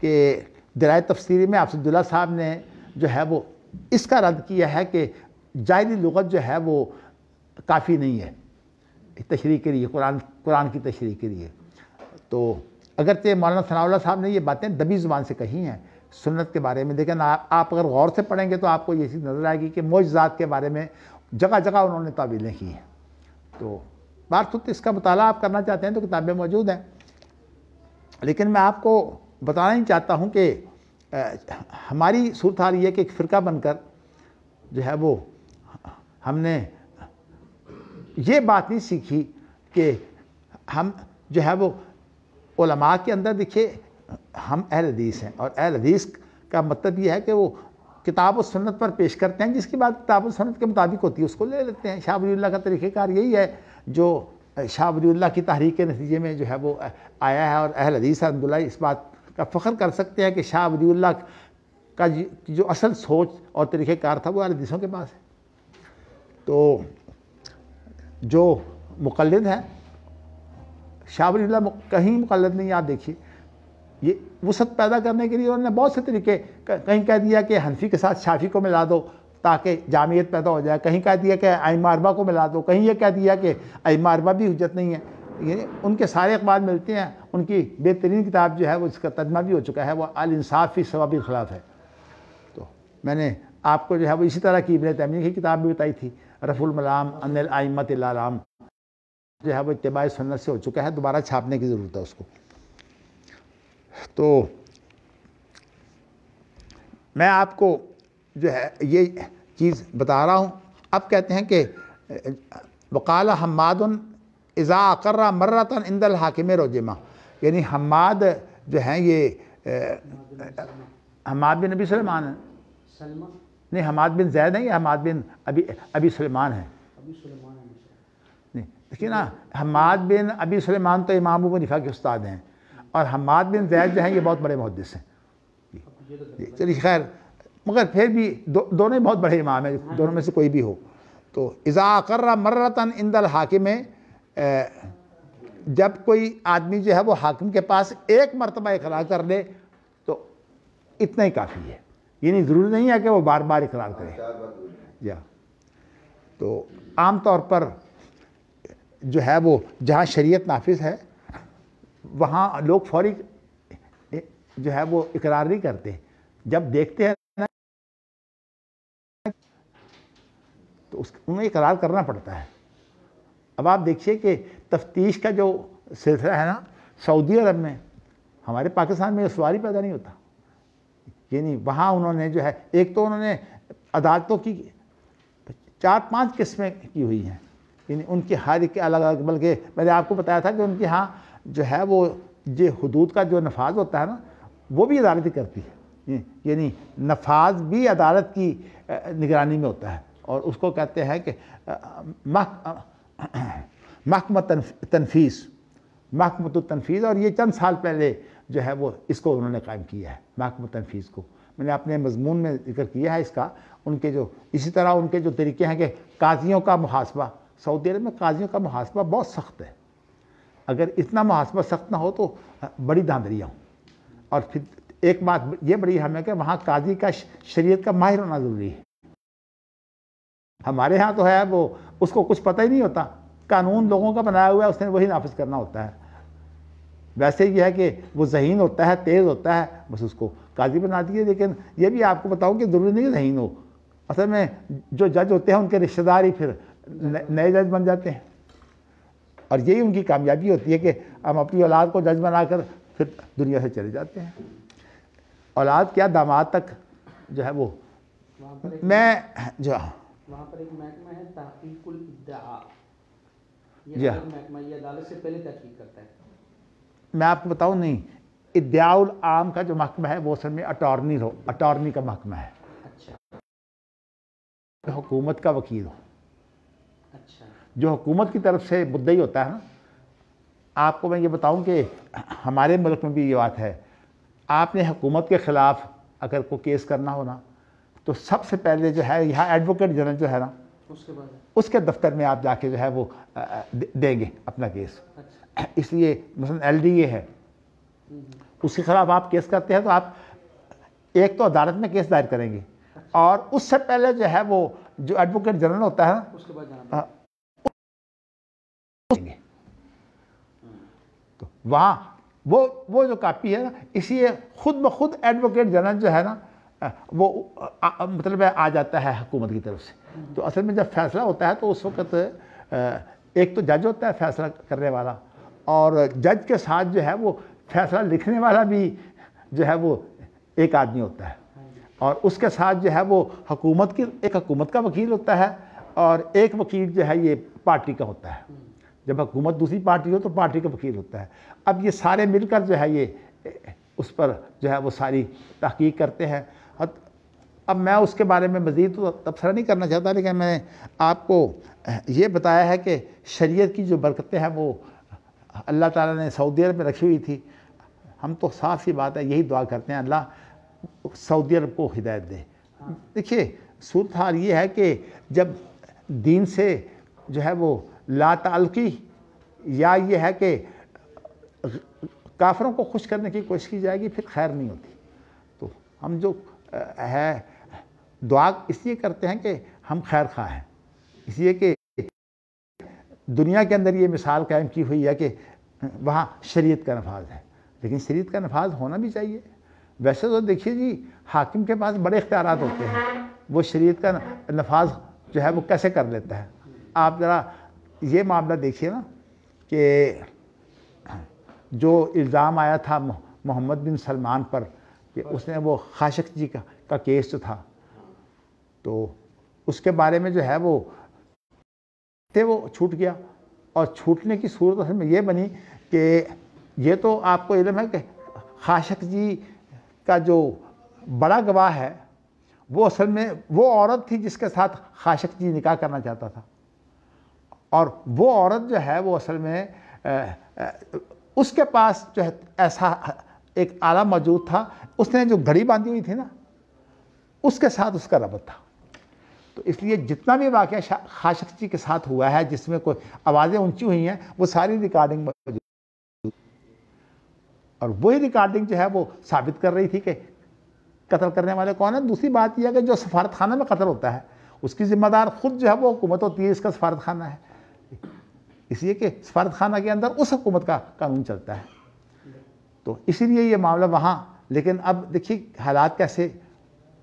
کہ درائے تفسیری میں حافظ عبداللہ صاحب نے جو ہے وہ اس کا رد کیا ہے کہ ظاہری لغت جو ہے وہ کافی نہیں ہے تشریح کے لیے، قرآن کی تشریح کے لیے. تو اگرچہ مولانا ثناء اللہ صاحب نے یہ باتیں دبی زبان سے کہی ہیں سنت کے بارے میں، لیکن آپ اگر غور سے پڑھیں گے تو آپ کو یہ چیز نظر آئے گی کہ معجزات کے بارے میں جگہ جگہ انہوں نے تعویلیں کی ہیں. تو بہرحال اس کا مطالعہ آپ کرنا چاہتے ہیں تو کتابیں موجود ہیں، لیکن میں آپ کو بتانا ہی چاہتا ہوں کہ ہماری صورتحال یہ ہے کہ ایک فرقہ بن کر جو ہے وہ ہم نے یہ بات نہیں سیکھی کہ ہم جو ہے وہ علماء کے اندر دیکھیے ہم اہل حدیث ہیں، اور اہل حدیث کا مطلب یہ ہے کہ وہ کتاب و سنت پر پیش کرتے ہیں، جس کی بات کتاب و سنت کے مطابق ہوتی ہے اس کو لے لیتے ہیں. شاہ ولی اللہ کا طریقہ کار یہی ہے جو شاہ ولی اللہ کی تحریک کے نتیجے میں جو ہے وہ آیا ہے. اور اہل حدیث الحمدللہ اس بات کا فخر کر سکتے ہیں کہ شاہ ولی اللہ کا جو اصل سوچ اور طریقہ کار تھا وہ اہل حدیثوں کے پاس ہے. تو جو مقلد ہیں شاہ ولی اللہ کہیں مقلد نہیں. آپ دیکھیے یہ وسعت پیدا کرنے کے لیے انہوں نے بہت سے طریقے، کہیں کہہ دیا کہ حنفی کے ساتھ شافعی کو ملا دو تاکہ جامعیت پیدا ہو جائے، کہیں کہہ دیا کہ ائمہ اربعہ کو ملا دو، کہیں یہ کہہ دیا کہ ائمہ اربعہ بھی حجت نہیں ہے. یعنی ان کے سارے اقوال ملتے ہیں. ان کی بہترین کتاب جو ہے وہ اس کا ترجمہ بھی ہو چکا ہے، وہ الانصاف فی ثواب الخلاف ہے. تو میں نے آپ کو جو ہے وہ اسی طرح کی ابن تیمیہ کی کتاب بھی بتائی تھی، رفع الملام عن الائمۃ الاعلام، جو ہے وہ اتباع سنت سے ہو چکا ہے، دوبارہ چھاپنے کی ضرورت ہے اس کو. تو میں آپ کو جو ہے یہ چیز بتا رہا ہوں. اب کہتے ہیں کہ وقال حماد اذا اقر مرۃ عند الحاکم رجمہ، یعنی حماد جو ہیں یہ حماد بن ابی سلیمان ہیں، نہیں حماد بن زید ہیں، یہ حماد بن ابی سلیمان ہیں. دیکھیے نا، حماد بن ابی سلیمان تو امام ابو حنیفہ کے استاد ہیں، اور حماد بن زید جو ہیں یہ بہت بڑے محدث ہیں. چلیے خیر، مگر پھر بھی دونوں ہی بہت بڑے امام ہیں، دونوں میں سے کوئی بھی ہو. تو اذا اقر مرتن عند الحاکم، جب کوئی آدمی جو ہے وہ حاکم کے پاس ایک مرتبہ اقرار کر لے تو اتنا ہی کافی ہے، یعنی ضروری نہیں ہے کہ وہ بار بار اقرار کرے. تو عام طور پر جو ہے وہ جہاں شریعت نافذ ہے وہاں لوگ فوری جو ہے وہ اقرار نہیں کرتے، جب دیکھتے ہیں تو انہیں اقرار کرنا پڑتا ہے. اب آپ دیکھیے کہ تفتیش کا جو سلسلہ ہے نا سعودی عرب میں، ہمارے پاکستان میں سوال ہی پیدا نہیں ہوتا. یعنی وہاں انہوں نے جو ہے، ایک تو انہوں نے عدالتوں کی 4-5 قسمیں کی ہوئی ہیں، یعنی ان کی ہر ایک الگ الگ، بلکہ میں نے آپ کو بتایا تھا کہ ان کے ہاں جو ہے وہ یہ حدود کا جو نفاذ ہوتا ہے نا وہ بھی عدالت ہی کرتی ہے، یعنی نفاذ بھی عدالت کی نگرانی میں ہوتا ہے، اور اس کو کہتے ہیں کہ محکمہ تنفیذ، محکمۃ التنفیذ. اور یہ چند سال پہلے جو ہے وہ اس کو انہوں نے قائم کیا ہے، محکمہ تنفیذ کو. میں نے اپنے مضمون میں ذکر کیا ہے اس کا. ان کے جو اسی طرح ان کے جو طریقے ہیں کہ قاضیوں کا محاسبہ، سعودی عرب میں قاضیوں کا محاسبہ بہت سخت ہے. اگر اتنا محاسبہ سخت نہ ہو تو بڑی دھاندلیاں ہوں. اور پھر ایک بات یہ بڑی اہم ہے کہ وہاں قاضی کا شریعت کا ماہر ہونا ضروری ہے. ہمارے ہاں تو ہے وہ اس کو کچھ پتہ ہی نہیں ہوتا، قانون لوگوں کا بنایا ہوا ہے، اس نے وہی نافذ کرنا ہوتا ہے. ویسے یہ ہے کہ وہ ذہین ہوتا ہے، تیز ہوتا ہے، بس اس کو قاضی بنا دیے. لیکن یہ بھی آپ کو بتاؤں کہ ضروری نہیں ذہین ہو، اصل میں جو جج ہوتے ہیں ان کے رشتہ دار ہی پھر نئے جج بن جاتے ہیں، اور یہی ان کی کامیابی ہوتی ہے کہ ہم اپنی اولاد کو جج بنا کر پھر دنیا سے چلے جاتے ہیں. اولاد کیا، داماد تک جو ہے وہ میں جو وہاں پر ایک محکمہ ہے تحقیق الادعاء، جی یہ محکمہ یہ عدالت سے پہلے تحقیق کرتا ہے. میں آپ کو بتاؤں نہیں، ادعاء العام کا جو محکمہ ہے وہ اصل میں اٹارنی کا محکمہ ہے. اچھا، حکومت کا وکیل ہو، اچھا، جو جو حکومت کی طرف سے مدعی ہوتا ہے نا. آپ کو میں یہ بتاؤں کہ ہمارے ملک میں بھی یہ بات ہے، آپ نے حکومت کے خلاف اگر کوئی کیس کرنا ہونا تو سب سے پہلے جو ہے یہاں ایڈوکیٹ جنرل جو ہے نا اس کے بعد اس کے دفتر میں آپ جا کے جو ہے وہ دیں گے اپنا کیس. اچھا، اس لیے مثلا LDA ہے، اس کے خلاف آپ کیس کرتے ہیں تو آپ ایک تو عدالت میں کیس دائر کریں گے، اور اس سے پہلے جو ہے وہ جو ایڈوکیٹ جنرل ہوتا ہے نا اس کے بعد جانا تو وہاں وہ جو کاپی ہے نا، اسی لیے خود بخود ایڈوکیٹ جنرل جو ہے نا وہ مطلب آ جاتا ہے حکومت کی طرف سے. تو اصل میں جب فیصلہ ہوتا ہے تو اس وقت ایک تو جج ہوتا ہے فیصلہ کرنے والا، اور جج کے ساتھ جو ہے وہ فیصلہ لکھنے والا بھی جو ہے وہ ایک آدمی ہوتا ہے، اور اس کے ساتھ جو ہے وہ ایک حکومت کا وکیل ہوتا ہے، اور ایک وکیل جو ہے یہ پارٹی کا ہوتا ہے. جب حکومت دوسری پارٹی ہو تو پارٹی کا وکیل ہوتا ہے. اب یہ سارے مل کر جو ہے یہ اس پر جو ہے وہ ساری تحقیق کرتے ہیں. اب میں اس کے بارے میں مزید تو تبصرہ نہیں کرنا چاہتا، لیکن میں نے آپ کو یہ بتایا ہے کہ شریعت کی جو برکتیں ہیں وہ اللہ تعالیٰ نے سعودی عرب میں رکھی ہوئی تھی. ہم تو صاف سی بات ہے یہی دعا کرتے ہیں اللہ سعودی عرب کو ہدایت دے. دیکھیے صورتحال یہ ہے کہ جب دین سے جو ہے وہ لا تعلقی، یا یہ ہے کہ کافروں کو خوش کرنے کی کوشش کی جائے گی، پھر خیر نہیں ہوتی. تو ہم جو ہے دعا اس لیے کرتے ہیں کہ ہم خیر خواہ ہیں، اس لیے کہ دنیا کے اندر یہ مثال قائم کی ہوئی ہے کہ وہاں شریعت کا نفاذ ہے، لیکن شریعت کا نفاذ ہونا بھی چاہیے. ویسے تو دیکھیے جی حاکم کے پاس بڑے اختیارات ہوتے ہیں، وہ شریعت کا نفاذ جو ہے وہ کیسے کر لیتا ہے. آپ ذرا یہ معاملہ دیکھیے نا کہ جو الزام آیا تھا محمد بن سلمان پر کہ اس نے وہ خاشقجی جی کا کیس جو تھا، تو اس کے بارے میں جو ہے وہ چھوٹ گیا. اور چھوٹنے کی صورت اصل میں یہ بنی کہ یہ تو آپ کو علم ہے کہ خاشقجی کا جو بڑا گواہ ہے وہ اصل میں وہ عورت تھی جس کے ساتھ خاشقجی نکاح کرنا چاہتا تھا، اور وہ عورت جو ہے وہ اصل میں اس کے پاس جو ہے ایسا ایک آلہ موجود تھا، اس نے جو گھڑی باندھی ہوئی تھی نا، اس کے ساتھ اس کا ربط تھا. تو اس لیے جتنا بھی واقعہ خاشقجی کے ساتھ ہوا ہے جس میں کوئی آوازیں اونچی ہوئی ہیں، وہ ساری ریکارڈنگ موجود، اور وہی ریکارڈنگ جو ہے وہ ثابت کر رہی تھی کہ قتل کرنے والے کون ہیں. دوسری بات یہ ہے کہ جو سفارت خانہ میں قتل ہوتا ہے اس کی ذمہ دار خود جو ہے وہ حکومت ہوتی ہے، اس کا سفارت خانہ ہے، اس لیے کہ سفارت خانہ کے اندر اس حکومت کا قانون چلتا ہے. تو اسی لیے یہ معاملہ وہاں. لیکن اب دیکھیے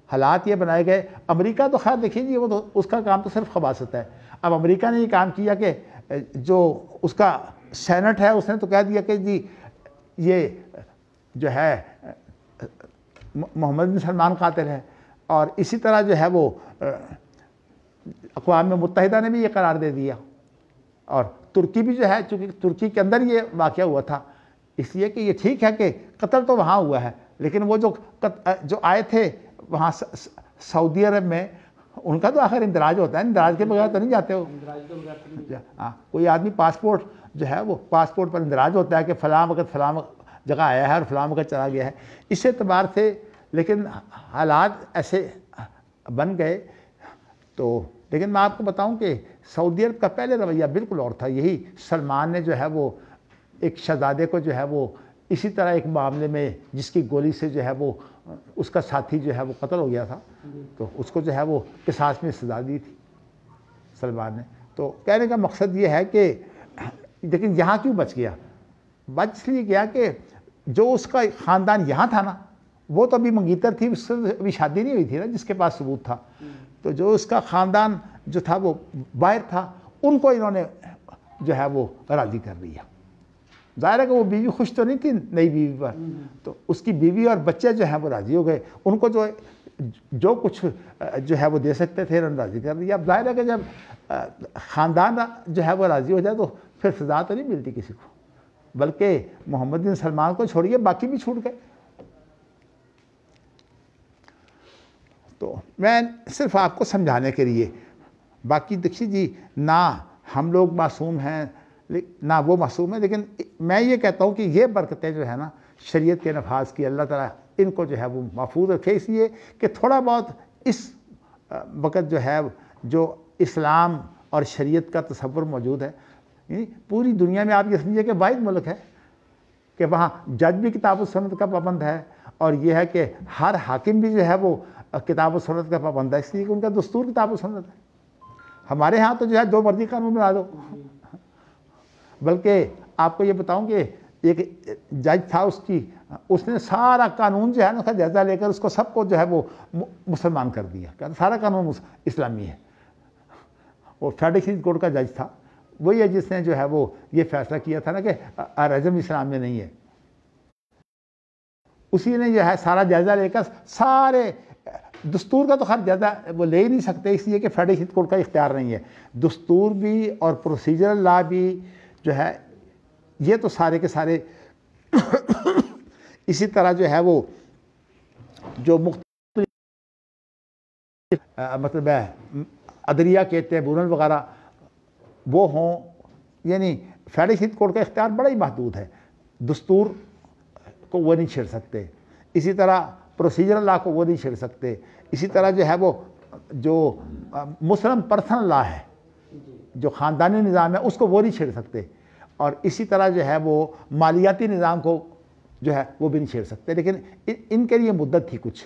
حالات یہ بنائے گئے. امریکہ تو خیر دیکھیے جی، وہ تو اس کا کام تو صرف خباثت ہے. اب امریکہ نے یہ کام کیا کہ جو اس کا سینٹ ہے اس نے تو کہہ دیا کہ جی یہ جو ہے محمد بن سلمان قاتل ہے، اور اسی طرح جو ہے وہ اقوام متحدہ نے بھی یہ قرار دے دیا. اور ترکی بھی جو ہے، چونکہ ترکی کے اندر یہ واقعہ ہوا تھا، اس لیے کہ یہ ٹھیک ہے کہ قتل تو وہاں ہوا ہے، لیکن وہ جو آئے تھے وہاں سعودی عرب میں، ان کا تو آخر اندراج ہوتا ہے، اندراج کے بغیر تو نہیں جاتے ہو. ہاں، کوئی آدمی پاسپورٹ جو ہے وہ پاسپورٹ پر اندراج ہوتا ہے کہ فلاں وقت فلاں جگہ آیا ہے اور فلاں وقت چلا گیا ہے. اس اعتبار سے لیکن حالات ایسے بن گئے. تو لیکن میں آپ کو بتاؤں کہ سعودی عرب کا پہلے رویہ بالکل اور تھا. یہی سلمان نے جو ہے وہ ایک شہزادے کو جو ہے وہ اسی طرح ایک معاملے میں جس کی گولی سے جو ہے وہ اس کا ساتھی جو ہے وہ قتل ہو گیا تھا، تو اس کو جو ہے وہ قصاص میں سزا دی تھی سلمان نے. تو کہنے کا مقصد یہ ہے کہ لیکن یہاں کیوں بچ گیا؟ بچ اس لیے گیا کہ جو اس کا خاندان یہاں تھا نا، وہ تو ابھی منگیتر تھی، اس سے ابھی شادی نہیں ہوئی تھی نا، جس کے پاس ثبوت تھا. تو جو اس کا خاندان جو تھا وہ باہر تھا، ان کو انہوں نے جو ہے وہ راضی کر لیا. ظاہر ہے کہ وہ بیوی خوش تو نہیں تھی نئی بیوی پر، تو اس کی بیوی اور بچے جو ہیں وہ راضی ہو گئے. ان کو جو کچھ جو ہے وہ دے سکتے تھے انہوں نے راضی کر دیا. اب ظاہر ہے کہ جب خاندان جو ہے وہ راضی ہو جائے تو پھر سزا تو نہیں ملتی کسی کو، بلکہ محمد بن سلمان کو چھوڑیے باقی بھی چھوٹ گئے. تو میں صرف آپ کو سمجھانے کے لیے، باقی دیکھیے جی، نہ ہم لوگ معصوم ہیں نہ وہ معصوم ہے، لیکن میں یہ کہتا ہوں کہ یہ برکتیں جو ہے نا شریعت کے نفاذ کی، اللہ تعالیٰ ان کو جو ہے وہ محفوظ رکھے. اس لیے کہ تھوڑا بہت اس وقت جو ہے جو اسلام اور شریعت کا تصور موجود ہے، یعنی پوری دنیا میں آپ یہ سمجھیے کہ واحد ملک ہے کہ وہاں جج بھی کتاب و سنت کا پابند ہے، اور یہ ہے کہ ہر حاکم بھی جو ہے وہ کتاب و سنت کا پابند ہے، اس لیے کہ ان کا دستور کتاب و سنت ہے. ہمارے ہاں تو جو ہے جو مرضی قانون بنا دو. بلکہ آپ کو یہ بتاؤں کہ ایک جج تھا، اس نے سارا قانون جو ہے نا اس کا جائزہ لے کر اس کو سب کو جو ہے وہ مسلمان کر دیا، کہ سارا قانون اسلامی ہے. وہ فیڈریشن کورٹ کا جج تھا، وہی ہے جس نے جو ہے وہ یہ فیصلہ کیا تھا نا کہ رجم اسلام میں نہیں ہے. اسی نے جو ہے سارا جائزہ لے کر سارے دستور کا تو خیر جائزہ وہ لے ہی نہیں سکتے، اس لیے کہ فیڈریشن کورٹ کا اختیار نہیں ہے. دستور بھی اور پروسیجرل لا بھی جو ہے یہ تو سارے کے سارے اسی طرح جو ہے وہ جو مختلف مطلب ہے عدلیہ کے ٹریبونل وغیرہ وہ ہوں، یعنی فیڈریشن کورٹ کا اختیار بڑا ہی محدود ہے. دستور کو وہ نہیں چھیڑ سکتے، اسی طرح پروسیجرل لا کو وہ نہیں چھیڑ سکتے، اسی طرح جو ہے وہ جو مسلم پرسنل لا ہے، جو خاندانی نظام ہے، اس کو وہ نہیں چھیڑ سکتے، اور اسی طرح جو ہے وہ مالیاتی نظام کو جو ہے وہ بھی نہیں چھیڑ سکتے. لیکن ان کے لیے مدت تھی کچھ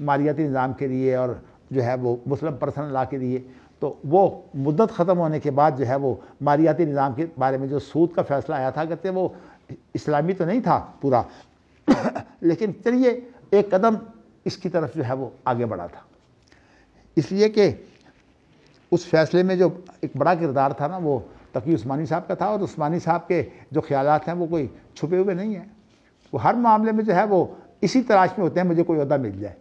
مالیاتی نظام کے لیے اور جو ہے وہ مسلم پرسنل لا کے لیے. تو وہ مدت ختم ہونے کے بعد جو ہے وہ مالیاتی نظام کے بارے میں جو سود کا فیصلہ آیا تھا، کہتے وہ اسلامی تو نہیں تھا پورا لیکن چلیے ایک قدم اس کی طرف جو ہے وہ آگے بڑھا تھا. اس لیے کہ اس فیصلے میں جو ایک بڑا کردار تھا نا وہ تقی عثمانی صاحب کا تھا، اور عثمانی صاحب کے جو خیالات ہیں وہ کوئی چھپے ہوئے نہیں ہیں. وہ ہر معاملے میں جو ہے وہ اسی تلاش میں ہوتے ہیں مجھے کوئی عہدہ مل جائے،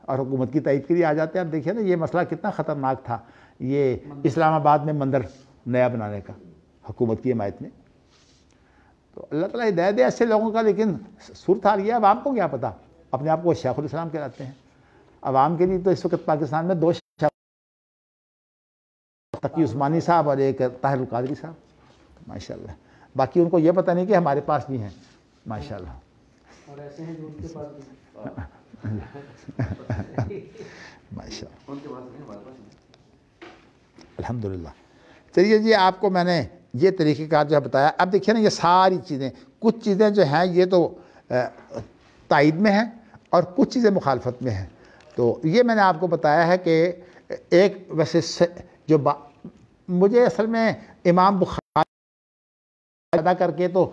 اور حکومت کی تائید کے لیے آ جاتے ہیں. اب دیکھیے نا یہ مسئلہ کتنا خطرناک تھا، یہ اسلام آباد میں مندر نیا بنانے کا حکومت کی حمایت میں. تو اللہ تعالیٰ ہدایت دے ایسے لوگوں کا، لیکن صورتحال یہ ہے عوام کو کیا پتہ، اپنے آپ کو شیخ الاسلام کہلاتے ہیں. عوام کے لیے تو اس وقت پاکستان میں 2 تقی عثمانی صاحب اور ایک طاہر القادری صاحب، ماشاءاللہ. باقی ان کو یہ پتہ نہیں کہ ہمارے پاس بھی ہیں ماشاءاللہ. اور ایسے ہیں جو ان کے پاس بھی ماشاءاللہ ان کے پاس نہیں، ہمارے پاس نہیں. الحمدللہ. چلیے جی، آپ کو میں نے یہ طریقہ کار جو ہے بتایا. اب دیکھیے نا، یہ ساری چیزیں، کچھ چیزیں جو ہیں یہ تو تائید میں ہیں اور کچھ چیزیں مخالفت میں ہیں. تو یہ میں نے آپ کو بتایا ہے کہ ایک ویسے جو مجھے اصل میں امام بخاری ادا کر کے تو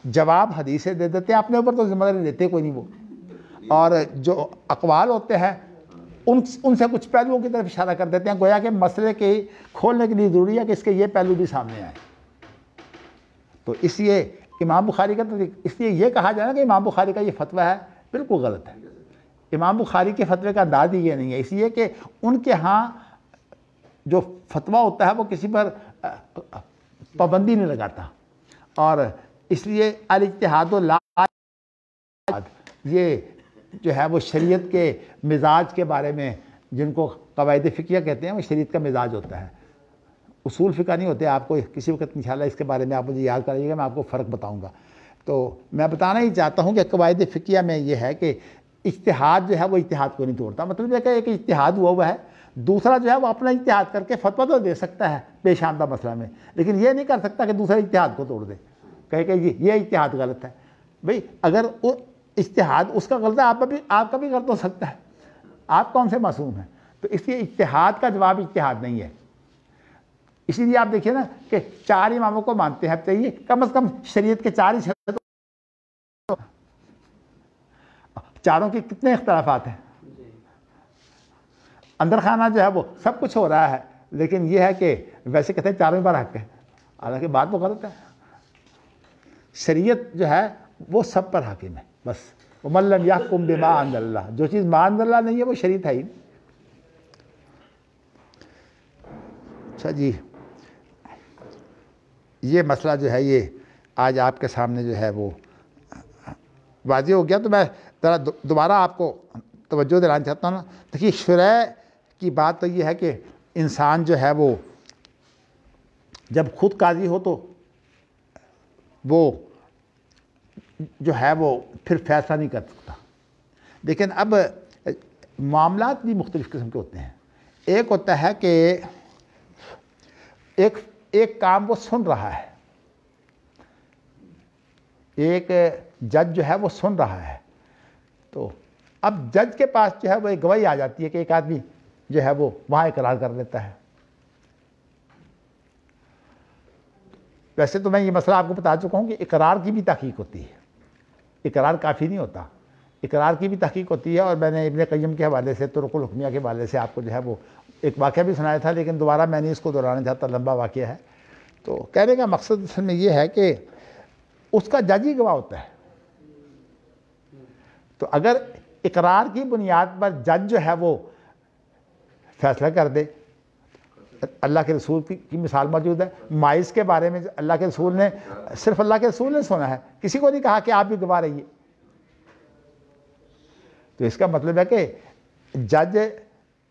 جواب حدیثیں دے دیتے ہیں، اپنے اوپر تو ذمہ داری لیتے کوئی نہیں وہ. اور جو اقوال ہوتے ہیں ان سے کچھ پہلوؤں کی طرف اشارہ کر دیتے ہیں، گویا کہ مسئلے کے کھولنے کے لیے ضروری ہے کہ اس کے یہ پہلو بھی سامنے آئے. تو اس لیے امام بخاری کا، تو اس لیے یہ کہا جائے نا کہ امام بخاری کا یہ فتویٰ ہے، بالکل غلط ہے. امام بخاری کے فتوے کا انداز ہی یہ نہیں ہے، اس لیے کہ ان کے ہاں جو فتویٰ ہوتا ہے وہ کسی پر پابندی نہیں لگاتا. اور اس لیے الاجتہاد لا یہ جو ہے وہ شریعت کے مزاج کے بارے میں، جن کو قواعد فقہیہ کہتے ہیں، وہ شریعت کا مزاج ہوتا ہے، اصول فقہ نہیں ہوتے. آپ کو کسی وقت انشاءاللہ اس کے بارے میں آپ مجھے یاد کرائیے گا، میں آپ کو فرق بتاؤں گا. تو میں بتانا ہی چاہتا ہوں کہ قواعد فقہیہ میں یہ ہے کہ اجتہاد جو ہے وہ اجتہاد کو نہیں توڑتا. مطلب یہ کہ ایک اجتہاد ہوا ہے، دوسرا جو ہے وہ اپنا اجتہاد کر کے فتویٰ تو دے سکتا ہے پیش آمدہ مسئلہ میں، لیکن یہ نہیں کر سکتا کہ دوسرے اجتہاد کو توڑ دے، کہے کہ یہ اجتہاد غلط ہے. بھئی اگر اجتہاد اس کا غلط ہے، آپ کا بھی غلط ہو سکتا ہے، آپ کون سے معصوم ہیں؟ تو اس لیے اجتہاد کا جواب اجتہاد نہیں ہے. اسی لیے آپ دیکھیے نا کہ 4 اماموں کو مانتے ہیں، تو یہ کم از کم شریعت کے 4 ہی، چاروں کے کتنے اختلافات ہیں. اندر خانہ جو ہے وہ سب کچھ ہو رہا ہے، لیکن یہ ہے کہ ویسے کہتے ہیں 4 پر حق ہے، حالانکہ بات وہ غلط ہے. شریعت جو ہے وہ سب پر حاکم ہے. بس وَمَن لَّمْ يَحْكُم بِمَا أَنزَلَ اللَّهُ، جو چیز ما انزل اللہ نہیں ہے وہ شریعت ہے ہی. اچھا جی، یہ مسئلہ جو ہے یہ آج آپ کے سامنے جو ہے وہ واضح ہو گیا. تو میں ذرا دوبارہ آپ کو توجہ دلانا چاہتا ہوں نا. دیکھیے، شرع کی بات تو یہ ہے کہ انسان جو ہے وہ جب خود قاضی ہو تو وہ جو ہے وہ پھر فیصلہ نہیں کر سکتا. لیکن اب معاملات بھی مختلف قسم کے ہوتے ہیں. ایک ہوتا ہے کہ ایک کام وہ سن رہا ہے، ایک جج جو ہے وہ سن رہا ہے. تو اب جج کے پاس جو ہے وہ ایک گواہی آ جاتی ہے کہ ایک آدمی جو ہے وہ وہاں اقرار کر لیتا ہے. ویسے تو میں یہ مسئلہ آپ کو بتا چکا ہوں کہ اقرار کی بھی تحقیق ہوتی ہے، اقرار کافی نہیں ہوتا، اقرار کی بھی تحقیق ہوتی ہے. اور میں نے ابن قیم کے حوالے سے، طرق الحکمیہ کے حوالے سے آپ کو جو ہے وہ ایک واقعہ بھی سنایا تھا، لیکن دوبارہ میں نے اس کو دہرانا چاہتا، لمبا واقعہ ہے. تو کہنے کا مقصد اصل میں یہ ہے کہ اس کا جج ہی گواہ ہوتا ہے. تو اگر اقرار کی بنیاد پر جج جو ہے وہ فیصلہ کر دے، اللہ کے رسول کی مثال موجود ہے. مائز کے بارے میں اللہ کے رسول نے، صرف اللہ کے رسول نے سنا ہے، کسی کو نہیں کہا کہ آپ بھی گواہ رہیے. تو اس کا مطلب ہے کہ جج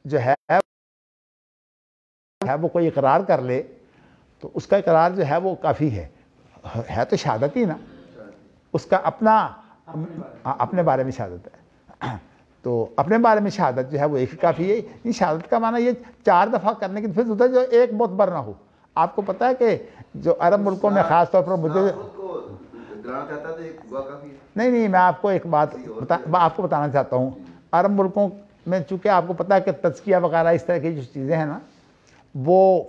جو ہے وہ کوئی اقرار کر لے تو اس کا اقرار جو ہے وہ کافی ہے تو شہادت ہی نا، اس کا اپنے بارے میں شہادت ہے. تو اپنے بارے میں شہادت جو ہے وہ ایک ہی کافی ہے. یہ شہادت کا معنی یہ 4 دفعہ کرنے کی پھر ہوتا ہے جو ایک معتبر نہ ہو. آپ کو پتہ ہے کہ جو عرب ملکوں میں خاص طور پر مجھے نہیں میں آپ کو ایک بات آپ کو بتانا چاہتا ہوں. عرب ملکوں میں چونکہ آپ کو پتہ ہے کہ تزکیہ وغیرہ اس طرح کی جو چیزیں ہیں نا، وہ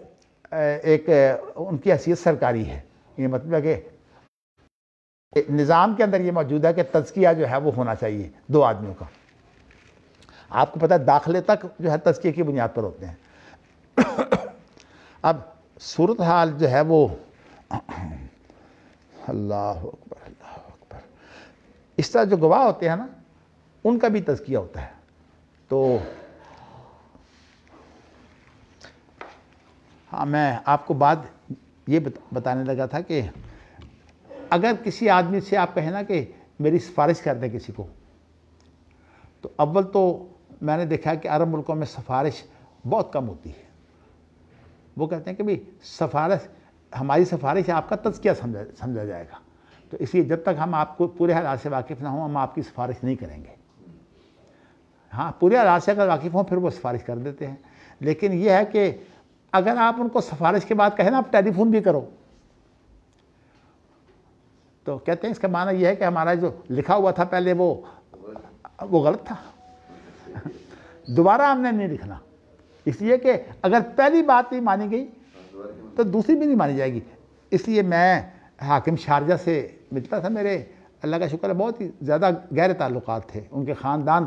ایک ان کی حیثیت سرکاری ہے. یہ مطلب ہے کہ نظام کے اندر یہ موجود ہے کہ تزکیہ جو ہے وہ ہونا چاہیے 2 آدمیوں کا. آپ کو پتہ ہے داخلے تک جو ہے تزکیے کی بنیاد پر ہوتے ہیں. اب صورتحال جو ہے وہ اللہ اکبر اللہ اکبر، اس طرح جو گواہ ہوتے ہیں نا ان کا بھی تزکیہ ہوتا ہے. تو ہاں، میں آپ کو بات یہ بتانے لگا تھا کہ اگر کسی آدمی سے آپ کہیں نا کہ میری سفارش کر دیں کسی کو، تو اول تو میں نے دیکھا کہ عرب ملکوں میں سفارش بہت کم ہوتی ہے. وہ کہتے ہیں کہ بھئی سفارش، ہماری سفارش آپ کا تزکیہ سمجھا جائے گا، تو اس لیے جب تک ہم آپ کو پورے حالات سے واقف نہ ہوں ہم آپ کی سفارش نہیں کریں گے۔ ہاں پورے حالات سے اگر واقف ہوں پھر وہ سفارش کر دیتے ہیں، لیکن یہ ہے کہ اگر آپ ان کو سفارش کے بعد کہیں نا آپ ٹیلی فون بھی کرو، تو کہتے ہیں اس کا معنی یہ ہے کہ ہمارا جو لکھا ہوا تھا پہلے وہ غلط تھا، دوبارہ ہم نے نہیں لکھنا، اس لیے کہ اگر پہلی بات نہیں مانی گئی تو دوسری بھی نہیں مانی جائے گی۔ اس لیے میں حاکم شارجہ سے ملتا تھا، میرے اللہ کا شکر ہے بہت ہی زیادہ گہرے تعلقات تھے، ان کے خاندان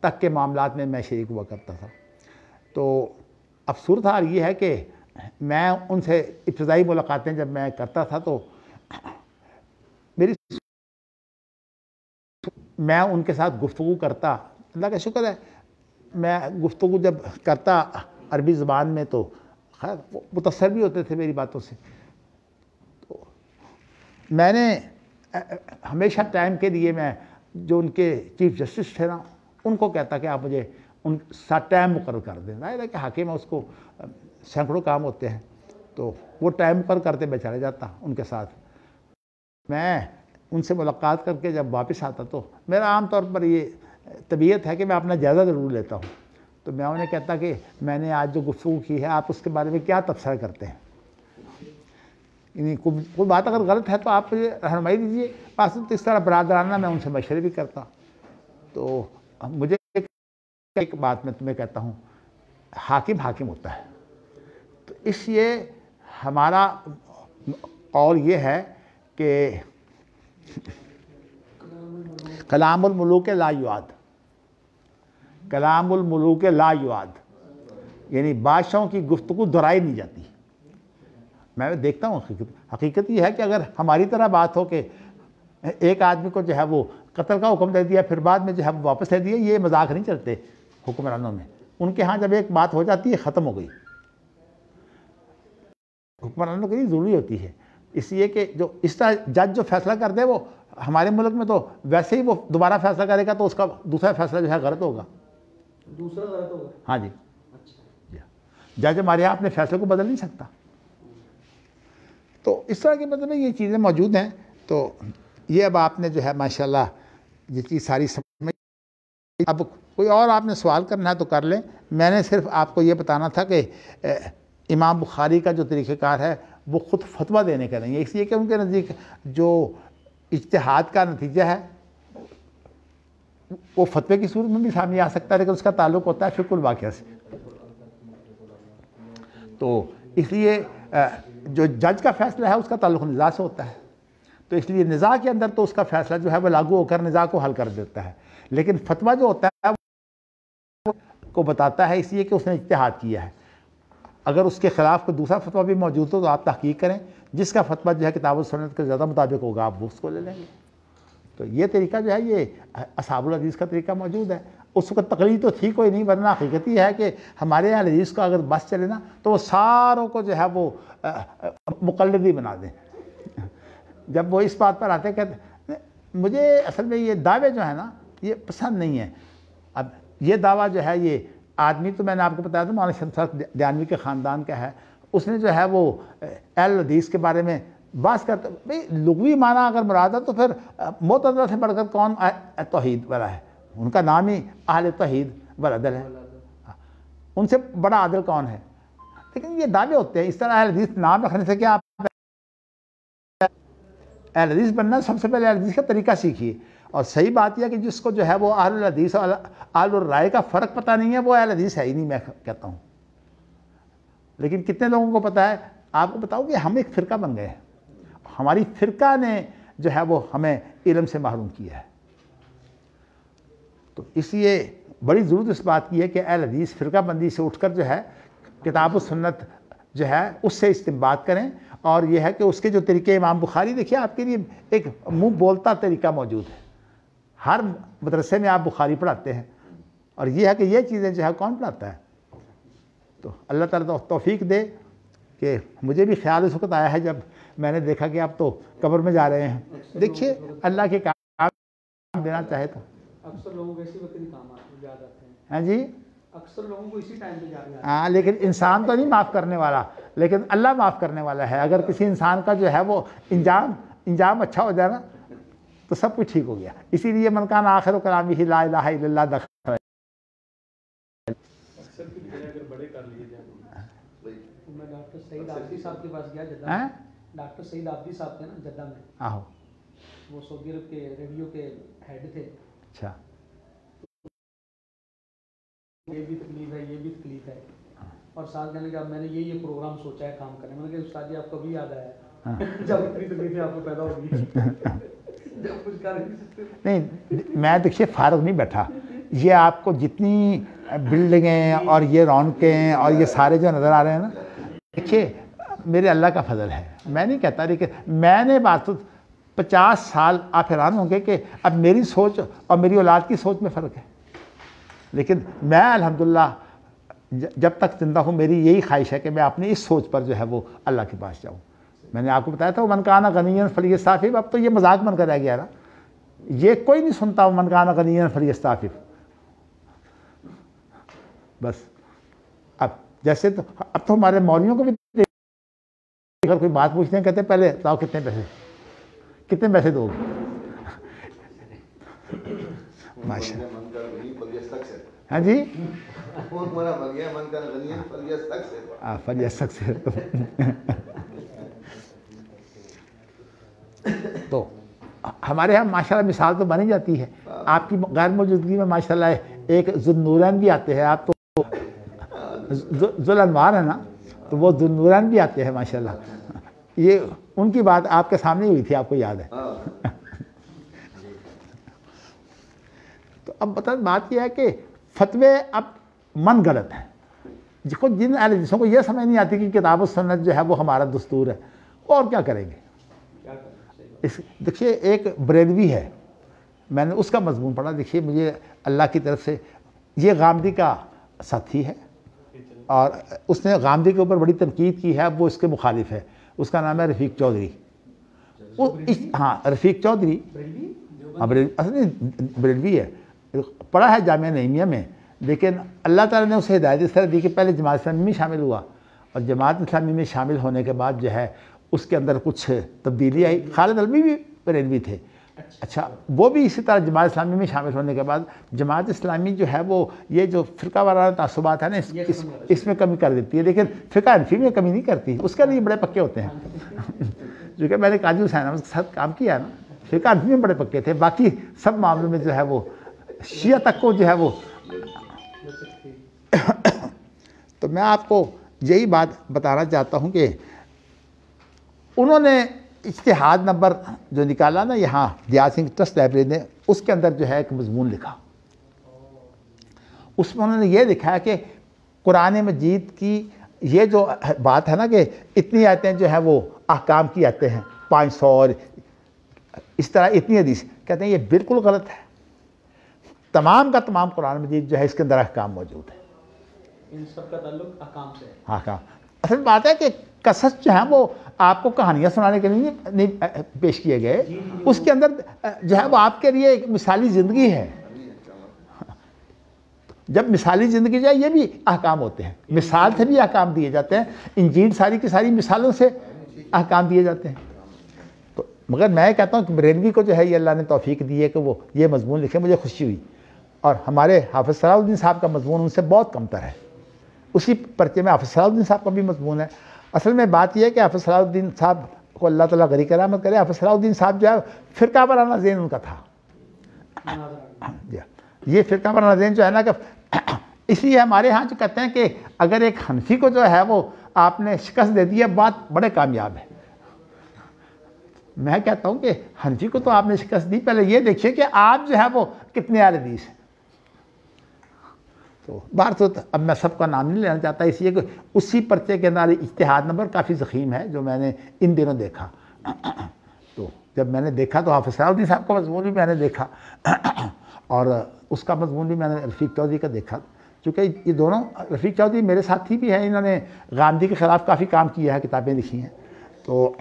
تک کے معاملات میں شریک ہوا کرتا تھا۔ تو اب صورتحال یہ ہے کہ میں ان سے ابتدائی ملاقاتیں جب میں کرتا تھا تو میں ان کے ساتھ گفتگو کرتا، اللہ کا شکر ہے میں گفتگو جب کرتا عربی زبان میں تو خیر متاثر بھی ہوتے تھے میری باتوں سے۔ تو میں نے ہمیشہ ٹائم کے لیے میں جو ان کے چیف جسٹس تھے نا ان کو کہتا کہ آپ مجھے ان ساتھ ٹائم مقرر کر دیں، ظاہر ہے کہ حاکم ہے اس کو سینکڑوں کام ہوتے ہیں، تو وہ ٹائم مقرر کرتے میں چلا جاتا ان کے ساتھ۔ میں ان سے ملاقات کر کے جب واپس آتا تو میرا عام طور پر یہ طبیعت ہے کہ میں اپنا جائزہ ضرور لیتا ہوں، تو میں انہیں کہتا کہ میں نے آج جو گفتگو کی ہے آپ اس کے بارے میں کیا تبصرہ کرتے ہیں، یعنی کوئی بات اگر غلط ہے تو آپ مجھے رہنمائی دیجیے، بس اس طرح برادرانہ میں ان سے مشورے بھی کرتا۔ تو مجھے ایک بات میں تمہیں کہتا ہوں، حاکم حاکم ہوتا ہے، تو اس لیے ہمارا قول یہ ہے کہ کلام الملوک لا یعاد، کلام الملوک لا یعاد، یعنی بادشاہوں کی گفتگو دہرائی نہیں جاتی۔ میں دیکھتا ہوں حقیقت یہ ہے کہ اگر ہماری طرح بات ہو کہ ایک آدمی کو جو ہے وہ قتل کا حکم دے دیا پھر بعد میں جو ہے واپس دے دیا، یہ مذاق نہیں چلتے حکمرانوں میں، ان کے ہاں جب ایک بات ہو جاتی ہے ختم ہو گئی، حکمرانوں کے لیے ضروری ہوتی ہے، اس لیے کہ جو اس طرح جج جو فیصلہ کر دے وہ ہمارے ملک میں تو ویسے ہی وہ دوبارہ فیصلہ کرے گا تو اس کا دوسرا فیصلہ جو ہے غلط ہوگا، دوسرا غلط ہوگا۔ ہاں جی، اچھا، جج ہمارے یہاں اپنے فیصلے کو بدل نہیں سکتا۔ تو اس طرح کے مطلب یہ چیزیں موجود ہیں۔ تو یہ اب آپ نے جو ہے ماشاءاللہ یہ چیز ساری سمجھ، اب کوئی اور آپ نے سوال کرنا ہے تو کر لیں، میں نے صرف آپ کو یہ بتانا تھا کہ امام بخاری کا جو طریقہ کار ہے وہ خود فتویٰ دینے کا نہیں ہے، اس لیے کہ ان کے نزدیک جو اجتہاد کا نتیجہ ہے وہ فتوے کی صورت میں بھی سامنے آ سکتا ہے، لیکن اس کا تعلق ہوتا ہے فقہ الواقعہ سے۔ تو اس لیے جو جج کا فیصلہ ہے اس کا تعلق نزاع سے ہوتا ہے، تو اس لیے نزاع کے اندر تو اس کا فیصلہ جو ہے وہ لاگو ہو کر نزاع کو حل کر دیتا ہے، لیکن فتویٰ جو ہوتا ہے وہ کو بتاتا ہے اس لیے کہ اس نے اجتہاد کیا ہے۔ اگر اس کے خلاف کوئی دوسرا فتویٰ بھی موجود ہو تو آپ تحقیق کریں، جس کا فتویٰ جو ہے کتاب و سنت کے زیادہ مطابق ہوگا آپ اس کو لے لیں گے۔ تو یہ طریقہ جو ہے یہ اصحاب الحدیث کا طریقہ موجود ہے۔ اس وقت تقلید تو تھی کوئی نہیں، ورنہ حقیقت یہ ہے کہ ہمارے اہل حدیث کا اگر بس چلے نا تو وہ ساروں کو جو ہے وہ مقلدی بنا دیں۔ جب وہ اس بات پر آتے کہتے مجھے اصل میں یہ دعوے جو ہیں نا یہ پسند نہیں ہیں۔ اب یہ دعویٰ جو ہے یہ آدمی تو میں نے آپ کو بتایا تھا مولانا شمس حق دیانوی کے خاندان کا ہے، اس نے جو ہے وہ اہل حدیث کے بارے میں بات کرتا بھئی لغوی معنی اگر مراد ہے تو پھر معتزلہ سے بڑھ کر کون توحید والا ہے، ان کا نام ہی اہل توحید والعدل ہے، ان سے بڑا عادل کون ہے؟ لیکن یہ دعوے ہوتے ہیں، اس طرح اہل حدیث نام رکھنے سے کیا آپ اہل حدیث بننا سب سے پہلے اہل حدیث کا طریقہ سیکھیے، اور صحیح بات یہ ہے کہ جس کو جو ہے وہ اہل الحدیث اور اہل الرائے کا فرق پتہ نہیں ہے وہ اہل حدیث ہے ہی نہیں، میں کہتا ہوں۔ لیکن کتنے لوگوں کو پتہ ہے؟ آپ کو بتاؤ کہ ہم ایک فرقہ بن گئے ہیں، ہماری فرقہ نے جو ہے وہ ہمیں علم سے محروم کیا ہے۔ تو اس لیے بڑی ضرورت اس بات کی ہے کہ اہل حدیث فرقہ بندی سے اٹھ کر جو ہے کتاب و سنت جو ہے اس سے استنباط کریں، اور یہ ہے کہ اس کے جو طریقے امام بخاری دیکھیے آپ کے لیے ایک منہ بولتا طریقہ موجود ہے، ہر مدرسے میں آپ بخاری پڑھاتے ہیں، اور یہ ہے کہ یہ چیزیں جو ہے کون پڑھاتا ہے؟ تو اللہ تعالیٰ توفیق دے کہ مجھے بھی خیال اس وقت آیا ہے جب میں نے دیکھا کہ آپ تو قبر میں جا رہے ہیں، دیکھیے اللہ کے کام دینا چاہے تو اکثر لوگوں کو ایسے وقت نہیں کام یاد آتے ہیں۔ ہاں جی، اکثر لوگوں کو اسی ٹائم پہ جا رہا ہاں، لیکن انسان تو نہیں معاف کرنے والا، لیکن اللہ معاف کرنے والا ہے۔ اگر کسی انسان کا جو ہے وہ انجام اچھا ہو جائے نا تو سب کچھ ٹھیک ہو گیا۔ اسی لیے من کان آخر کلامی لا الہ الا اللہ دخل۔ اکثر اگر بڑے کر لیے جائیں۔ میں ڈاکٹر سعید آبدی صاحب کے پاس گیا جدہ میں، ڈاکٹر سعید آبدی صاحب تھے نا جدہ میں، آہو، وہ سعودی عرب کے ریڈیو کے ہیڈ تھے۔ اچھا، یہ بھی تکلیف ہے، یہ بھی تکلیف ہے، اور ساتھ کہنے کہ اب میں نے یہ پروگرام سوچا ہے کام کرنے۔ میں نے کہا استاد جی آپ کو بھی یاد آیا جب اتنی تکلیفیں آپ کو پیدا ہوگی جب کچھ کر نہیں سکتے۔ نہیں میں دیکھیے فارغ نہیں بیٹھا، یہ آپ کو جتنی بلڈنگیں اور یہ رونقیں اور یہ سارے جو نظر آ رہے ہیں نا، دیکھیے میرے اللہ کا فضل ہے، میں نہیں کہتا، لیکن میں نے بات 50 سال آپ حیران ہوں گے کہ اب میری سوچ اور میری اولاد کی سوچ میں فرق ہے، لیکن میں الحمدللہ جب تک زندہ ہوں میری یہی خواہش ہے کہ میں اپنی اس سوچ پر جو ہے وہ اللہ کے پاس جاؤں۔ میں نے آپ کو بتایا تھا وہ من کان غنیا فلیستعفف، اب تو یہ مذاق بن کر رہ گیا نا، یہ کوئی نہیں سنتا وہ من کان غنیا فلیستعفف۔ بس اب جیسے تو اب تو ہمارے مولویوں کو بھی اگر کوئی بات پوچھتے ہیں کہتے ہیں پہلے بتاؤ کتنے پیسے دو گے؟ ہاں جی، فلیستکثر سے تو ہمارے یہاں ماشاءاللہ مثال تو بنی جاتی ہے۔ آپ کی غیر موجودگی میں ماشاءاللہ ایک ذوالنورین بھی آتے ہیں، آپ تو ذوالانوار ہے نا، تو وہ ذوالنورین بھی آتے ہیں ماشاءاللہ۔ یہ ان کی بات آپ کے سامنے ہوئی تھی، آپ کو یاد ہے۔ تو اب بات یہ ہے کہ فتوے اب من گڑت ہیں، خود جن اہل حدیثوں کو یہ سمجھ نہیں آتی کہ کتاب و سنت جو ہے وہ ہمارا دستور ہے، اور کیا کریں گے؟ دیکھیے ایک بریلوی ہے، میں نے اس کا مضمون پڑھا، دیکھیے مجھے اللہ کی طرف سے، یہ غامدی کا ساتھی ہے اور اس نے غامدی کے اوپر بڑی تنقید کی ہے، اب وہ اس کے مخالف ہے، اس کا نام ہے رفیق چودھری۔ ہاں رفیق چودھری بریلوی ہے، پڑھا ہے جامعہ نعیمیہ میں، لیکن اللہ تعالیٰ نے اسے ہدایت اس طرح دی کہ پہلے جماعت اسلامی میں شامل ہوا، اور جماعت اسلامی میں شامل ہونے کے بعد جو ہے اس کے اندر کچھ تبدیلی آئی۔ خالد علوی بھی بریلوی تھے، اچھا وہ بھی اسی طرح جماعت اسلامی میں شامل ہونے کے بعد جماعت اسلامی جو ہے وہ یہ جو فرقہ وارانہ تعصبات ہیں نا اس میں کمی کر دیتی ہے، لیکن فقہ حنفی میں کمی نہیں کرتی، اس کے لیے بڑے پکے ہوتے ہیں۔ جو کہ میں نے قاضی حسین احمد کے ساتھ کام کیا ہے نا، فقہ حنفی میں بڑے پکے تھے، باقی سب معاملوں میں جو ہے وہ شیعہ تک کو جو ہے وہ۔ تو میں آپ کو یہی بات بتانا چاہتا ہوں کہ انہوں نے اجتہاد نمبر جو نکالا نا یہاں دیار سنگھ ٹرسٹ لائبریری نے، اس کے اندر جو ہے ایک مضمون لکھا، اس میں انہوں نے یہ لکھا کہ قرآن مجید کی یہ جو بات ہے نا کہ اتنی آیتیں جو ہیں وہ احکام کی آتے ہیں 500 اور اس طرح اتنی حدیث، کہتے ہیں یہ بالکل غلط ہے، تمام کا تمام قرآن مجید جو ہے اس کے اندر احکام موجود ہے، ان سب کا تعلق احکام سے ہے۔ احکام اصل بات ہے کہ قصص جو ہیں وہ آپ کو کہانیاں سنانے کے لیے نہیں پیش کیے گئے، اس کے اندر جو ہے وہ آپ کے لیے ایک مثالی زندگی ہے۔ جب مثالی زندگی جائے یہ بھی احکام ہوتے ہیں، مثال سے بھی احکام دیے جاتے ہیں، انجیل ساری کی ساری مثالوں سے احکام دیے جاتے ہیں۔ تو مگر میں کہتا ہوں کہ بریلوی کو جو ہے یہ اللہ نے توفیق دی ہے کہ وہ یہ مضمون لکھے، مجھے خوشی ہوئی، اور ہمارے حافظ صلاح الدین صاحب کا مضمون ان سے بہت کم تر ہے، اسی پرچے میں حافظ صلاح الدین صاحب کا بھی مضمون ہے۔ اصل میں بات یہ ہے کہ حافظ صلاح الدین صاحب کو اللہ تعالیٰ غریق رحمت کرے، حافظ صلاح الدین صاحب جو ہے فرقہ وارانہ ذہن ان کا تھا، یہ فرقہ وارانہ ذہن جو ہے نا کہ اس لیے ہمارے ہاں جو کہتے ہیں کہ اگر ایک حنفی کو جو ہے وہ آپ نے شکست دے دی ہے بات بڑے کامیاب ہے۔ میں کہتا ہوں کہ حنفی کو تو آپ نے شکست دی، پہلے یہ دیکھیے کہ آپ جو ہے وہ کتنے اہل حدیث ہیں۔ تو بار تو اب میں سب کا نام نہیں لینا چاہتا، اس لیے کہ اسی پرچے کے اندر اجتہاد نمبر کافی ضخیم ہے جو میں نے ان دنوں دیکھا۔ تو جب میں نے دیکھا تو حافظ صلاح الدین صاحب کا مضمون بھی میں نے دیکھا اور اس کا مضمون بھی میں نے رفیق چودھری کا دیکھا، چونکہ یہ دونوں رفیق چودھری میرے ساتھی بھی ہیں، انہوں نے غامدی کے خلاف کافی کام کیا ہے، کتابیں لکھی ہیں، تو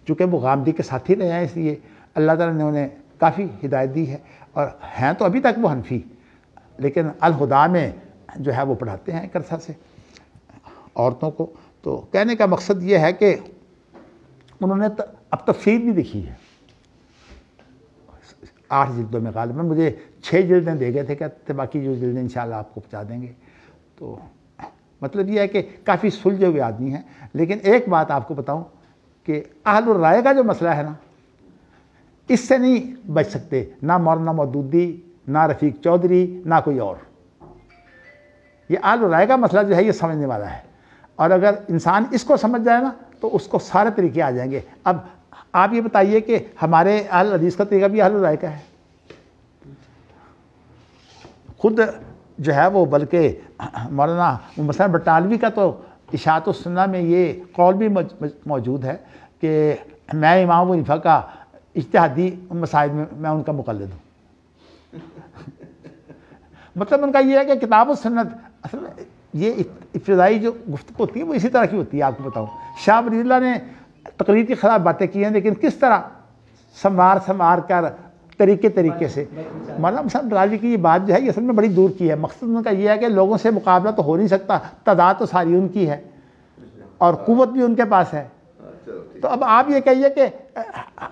چونکہ وہ غامدی کے ساتھی رہے ہیں اس لیے اللہ تعالیٰ نے انہیں کافی ہدایت دی ہے، اور ہیں تو ابھی تک وہ حنفی، لیکن الہدا میں جو ہے وہ پڑھاتے ہیں ایک عرصہ سے عورتوں کو. تو کہنے کا مقصد یہ ہے کہ انہوں نے اب تفسیر بھی لکھی ہے 8 جلدوں میں. غالباً مجھے 6 جلدیں دے گئے تھے، کہتے تھے باقی جو جلدیں انشاءاللہ آپ کو پہنچا دیں گے. تو مطلب یہ ہے کہ کافی سلجھے ہوئے آدمی ہیں. لیکن ایک بات آپ کو بتاؤں کہ اہل الرائے کا جو مسئلہ ہے نا، اس سے نہیں بچ سکتے نہ مولانا مودودی، نہ رفیق چودھری، نہ کوئی اور. یہ اہل الرائے کا مسئلہ جو ہے یہ سمجھنے والا ہے، اور اگر انسان اس کو سمجھ جائے نا تو اس کو سارے طریقے آ جائیں گے. اب آپ یہ بتائیے کہ ہمارے اہل حدیث کا طریقہ بھی اہل الرائے کا ہے خود جو ہے وہ. بلکہ مولانا مثلا بٹالوی کا تو اشاعت السنہ میں یہ قول بھی موجود ہے کہ میں امام ابو حنیفہ کا اجتہادی مسائل میں ان کا مقلد ہوں. مطلب ان کا یہ ہے کہ کتاب و سنت اصل میں یہ ابتدائی جو گفتگو ہوتی ہے وہ اسی طرح کی ہوتی ہے. آپ کو بتاؤں شاہ ولی اللہ نے تقریر کی خلاف باتیں کی ہیں، لیکن کس طرح سنوار کر طریقے سے. مولانا مثلا بٹالوی کی یہ بات جو ہے یہ اصل میں بڑی دور کی ہے. مقصد ان کا یہ ہے کہ لوگوں سے مقابلہ تو ہو نہیں سکتا، تعداد تو ساری ان کی ہے اور قوت بھی ان کے پاس ہے. تو اب آپ یہ کہیے کہ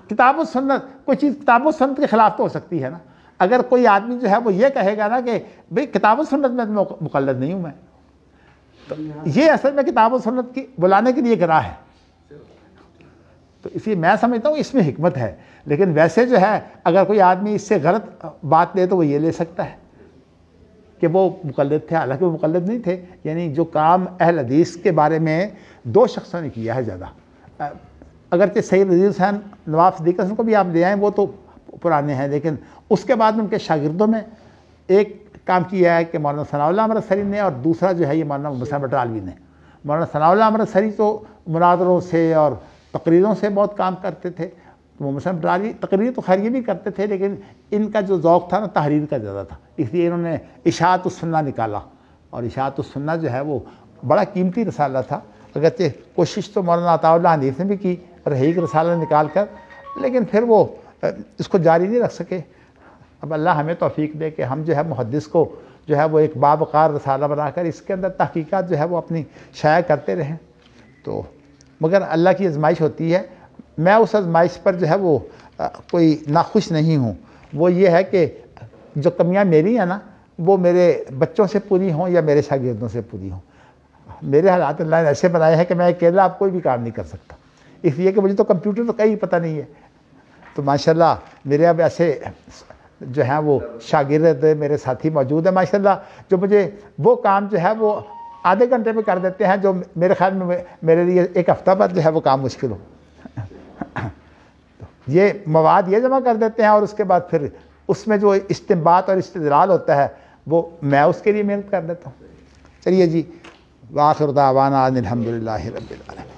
کتاب و سنت، کوئی چیز کتاب و سنت کے خلاف تو ہو سکتی ہے نا. اگر کوئی آدمی جو ہے وہ یہ کہے گا نا کہ بھئی کتاب و سنت میں مقلد نہیں ہوں میں، تو یہ اصل میں کتاب و سنت کی بلانے کے لیے ایک راہ ہے. تو اس لیے میں سمجھتا ہوں اس میں حکمت ہے. لیکن ویسے جو ہے اگر کوئی آدمی اس سے غلط بات لے تو وہ یہ لے سکتا ہے کہ وہ مقلد تھے، حالانکہ وہ مقلد نہیں تھے. یعنی جو کام اہل حدیث کے بارے میں 2 شخصوں نے کیا ہے زیادہ، اگرچہ سید عزیز حسین نواب صدیق حسن کو بھی آپ لے آئیں وہ تو پرانے ہیں، لیکن اس کے بعد ان کے شاگردوں میں ایک کام کیا ہے کہ مولانا ثناء اللہ امرتسری نے، اور دوسرا جو ہے یہ مولانا مثلا بٹالوی نے. مولانا ثناء اللہ امرتسری تو مناظروں سے اور تقریروں سے بہت کام کرتے تھے. وہ مثلا بٹالوی تقریر تو خیر یہ بھی کرتے تھے، لیکن ان کا جو ذوق تھا نا تحریر کا زیادہ تھا. اس لیے انہوں نے اشاعت السنہ نکالا، اور اشاعت السنہ جو ہے وہ بڑا قیمتی رسالہ تھا. اگرچہ کوشش تو مولانا عطاء اللہ حنیف نے بھی کی رحیق رسالہ نکال کر، لیکن پھر وہ اس کو جاری نہیں رکھ سکے. اب اللہ ہمیں توفیق دے کہ ہم جو ہے محدث کو جو ہے وہ ایک باوقار رسالہ بنا کر اس کے اندر تحقیقات جو ہے وہ اپنی شائع کرتے رہیں. تو مگر اللہ کی آزمائش ہوتی ہے. میں اس آزمائش پر جو ہے وہ کوئی ناخوش نہیں ہوں. وہ یہ ہے کہ جو کمیاں میری ہیں نا وہ میرے بچوں سے پوری ہوں یا میرے شاگردوں سے پوری ہوں. میرے حالات اللہ نے ایسے بنائے ہیں کہ میں اکیلا اب کوئی بھی کام نہیں کر سکتا، اس لیے کہ مجھے تو کمپیوٹر تو کہیں پتہ نہیں ہے. تو ماشاءاللہ میرے اب ایسے جو ہیں وہ شاگرد میرے ساتھی موجود ہیں ماشاءاللہ، جو مجھے وہ کام جو ہے وہ آدھے گھنٹے میں کر دیتے ہیں، جو میرے خیال میں میرے لیے ایک ہفتہ بعد جو ہے وہ کام مشکل ہو. یہ مواد یہ جمع کر دیتے ہیں، اور اس کے بعد پھر اس میں جو استنباط اور استدلال ہوتا ہے وہ میں اس کے لیے محنت کر دیتا ہوں. چلیے جی، وآخر دعوانا ان الحمدللہ رب العالمین.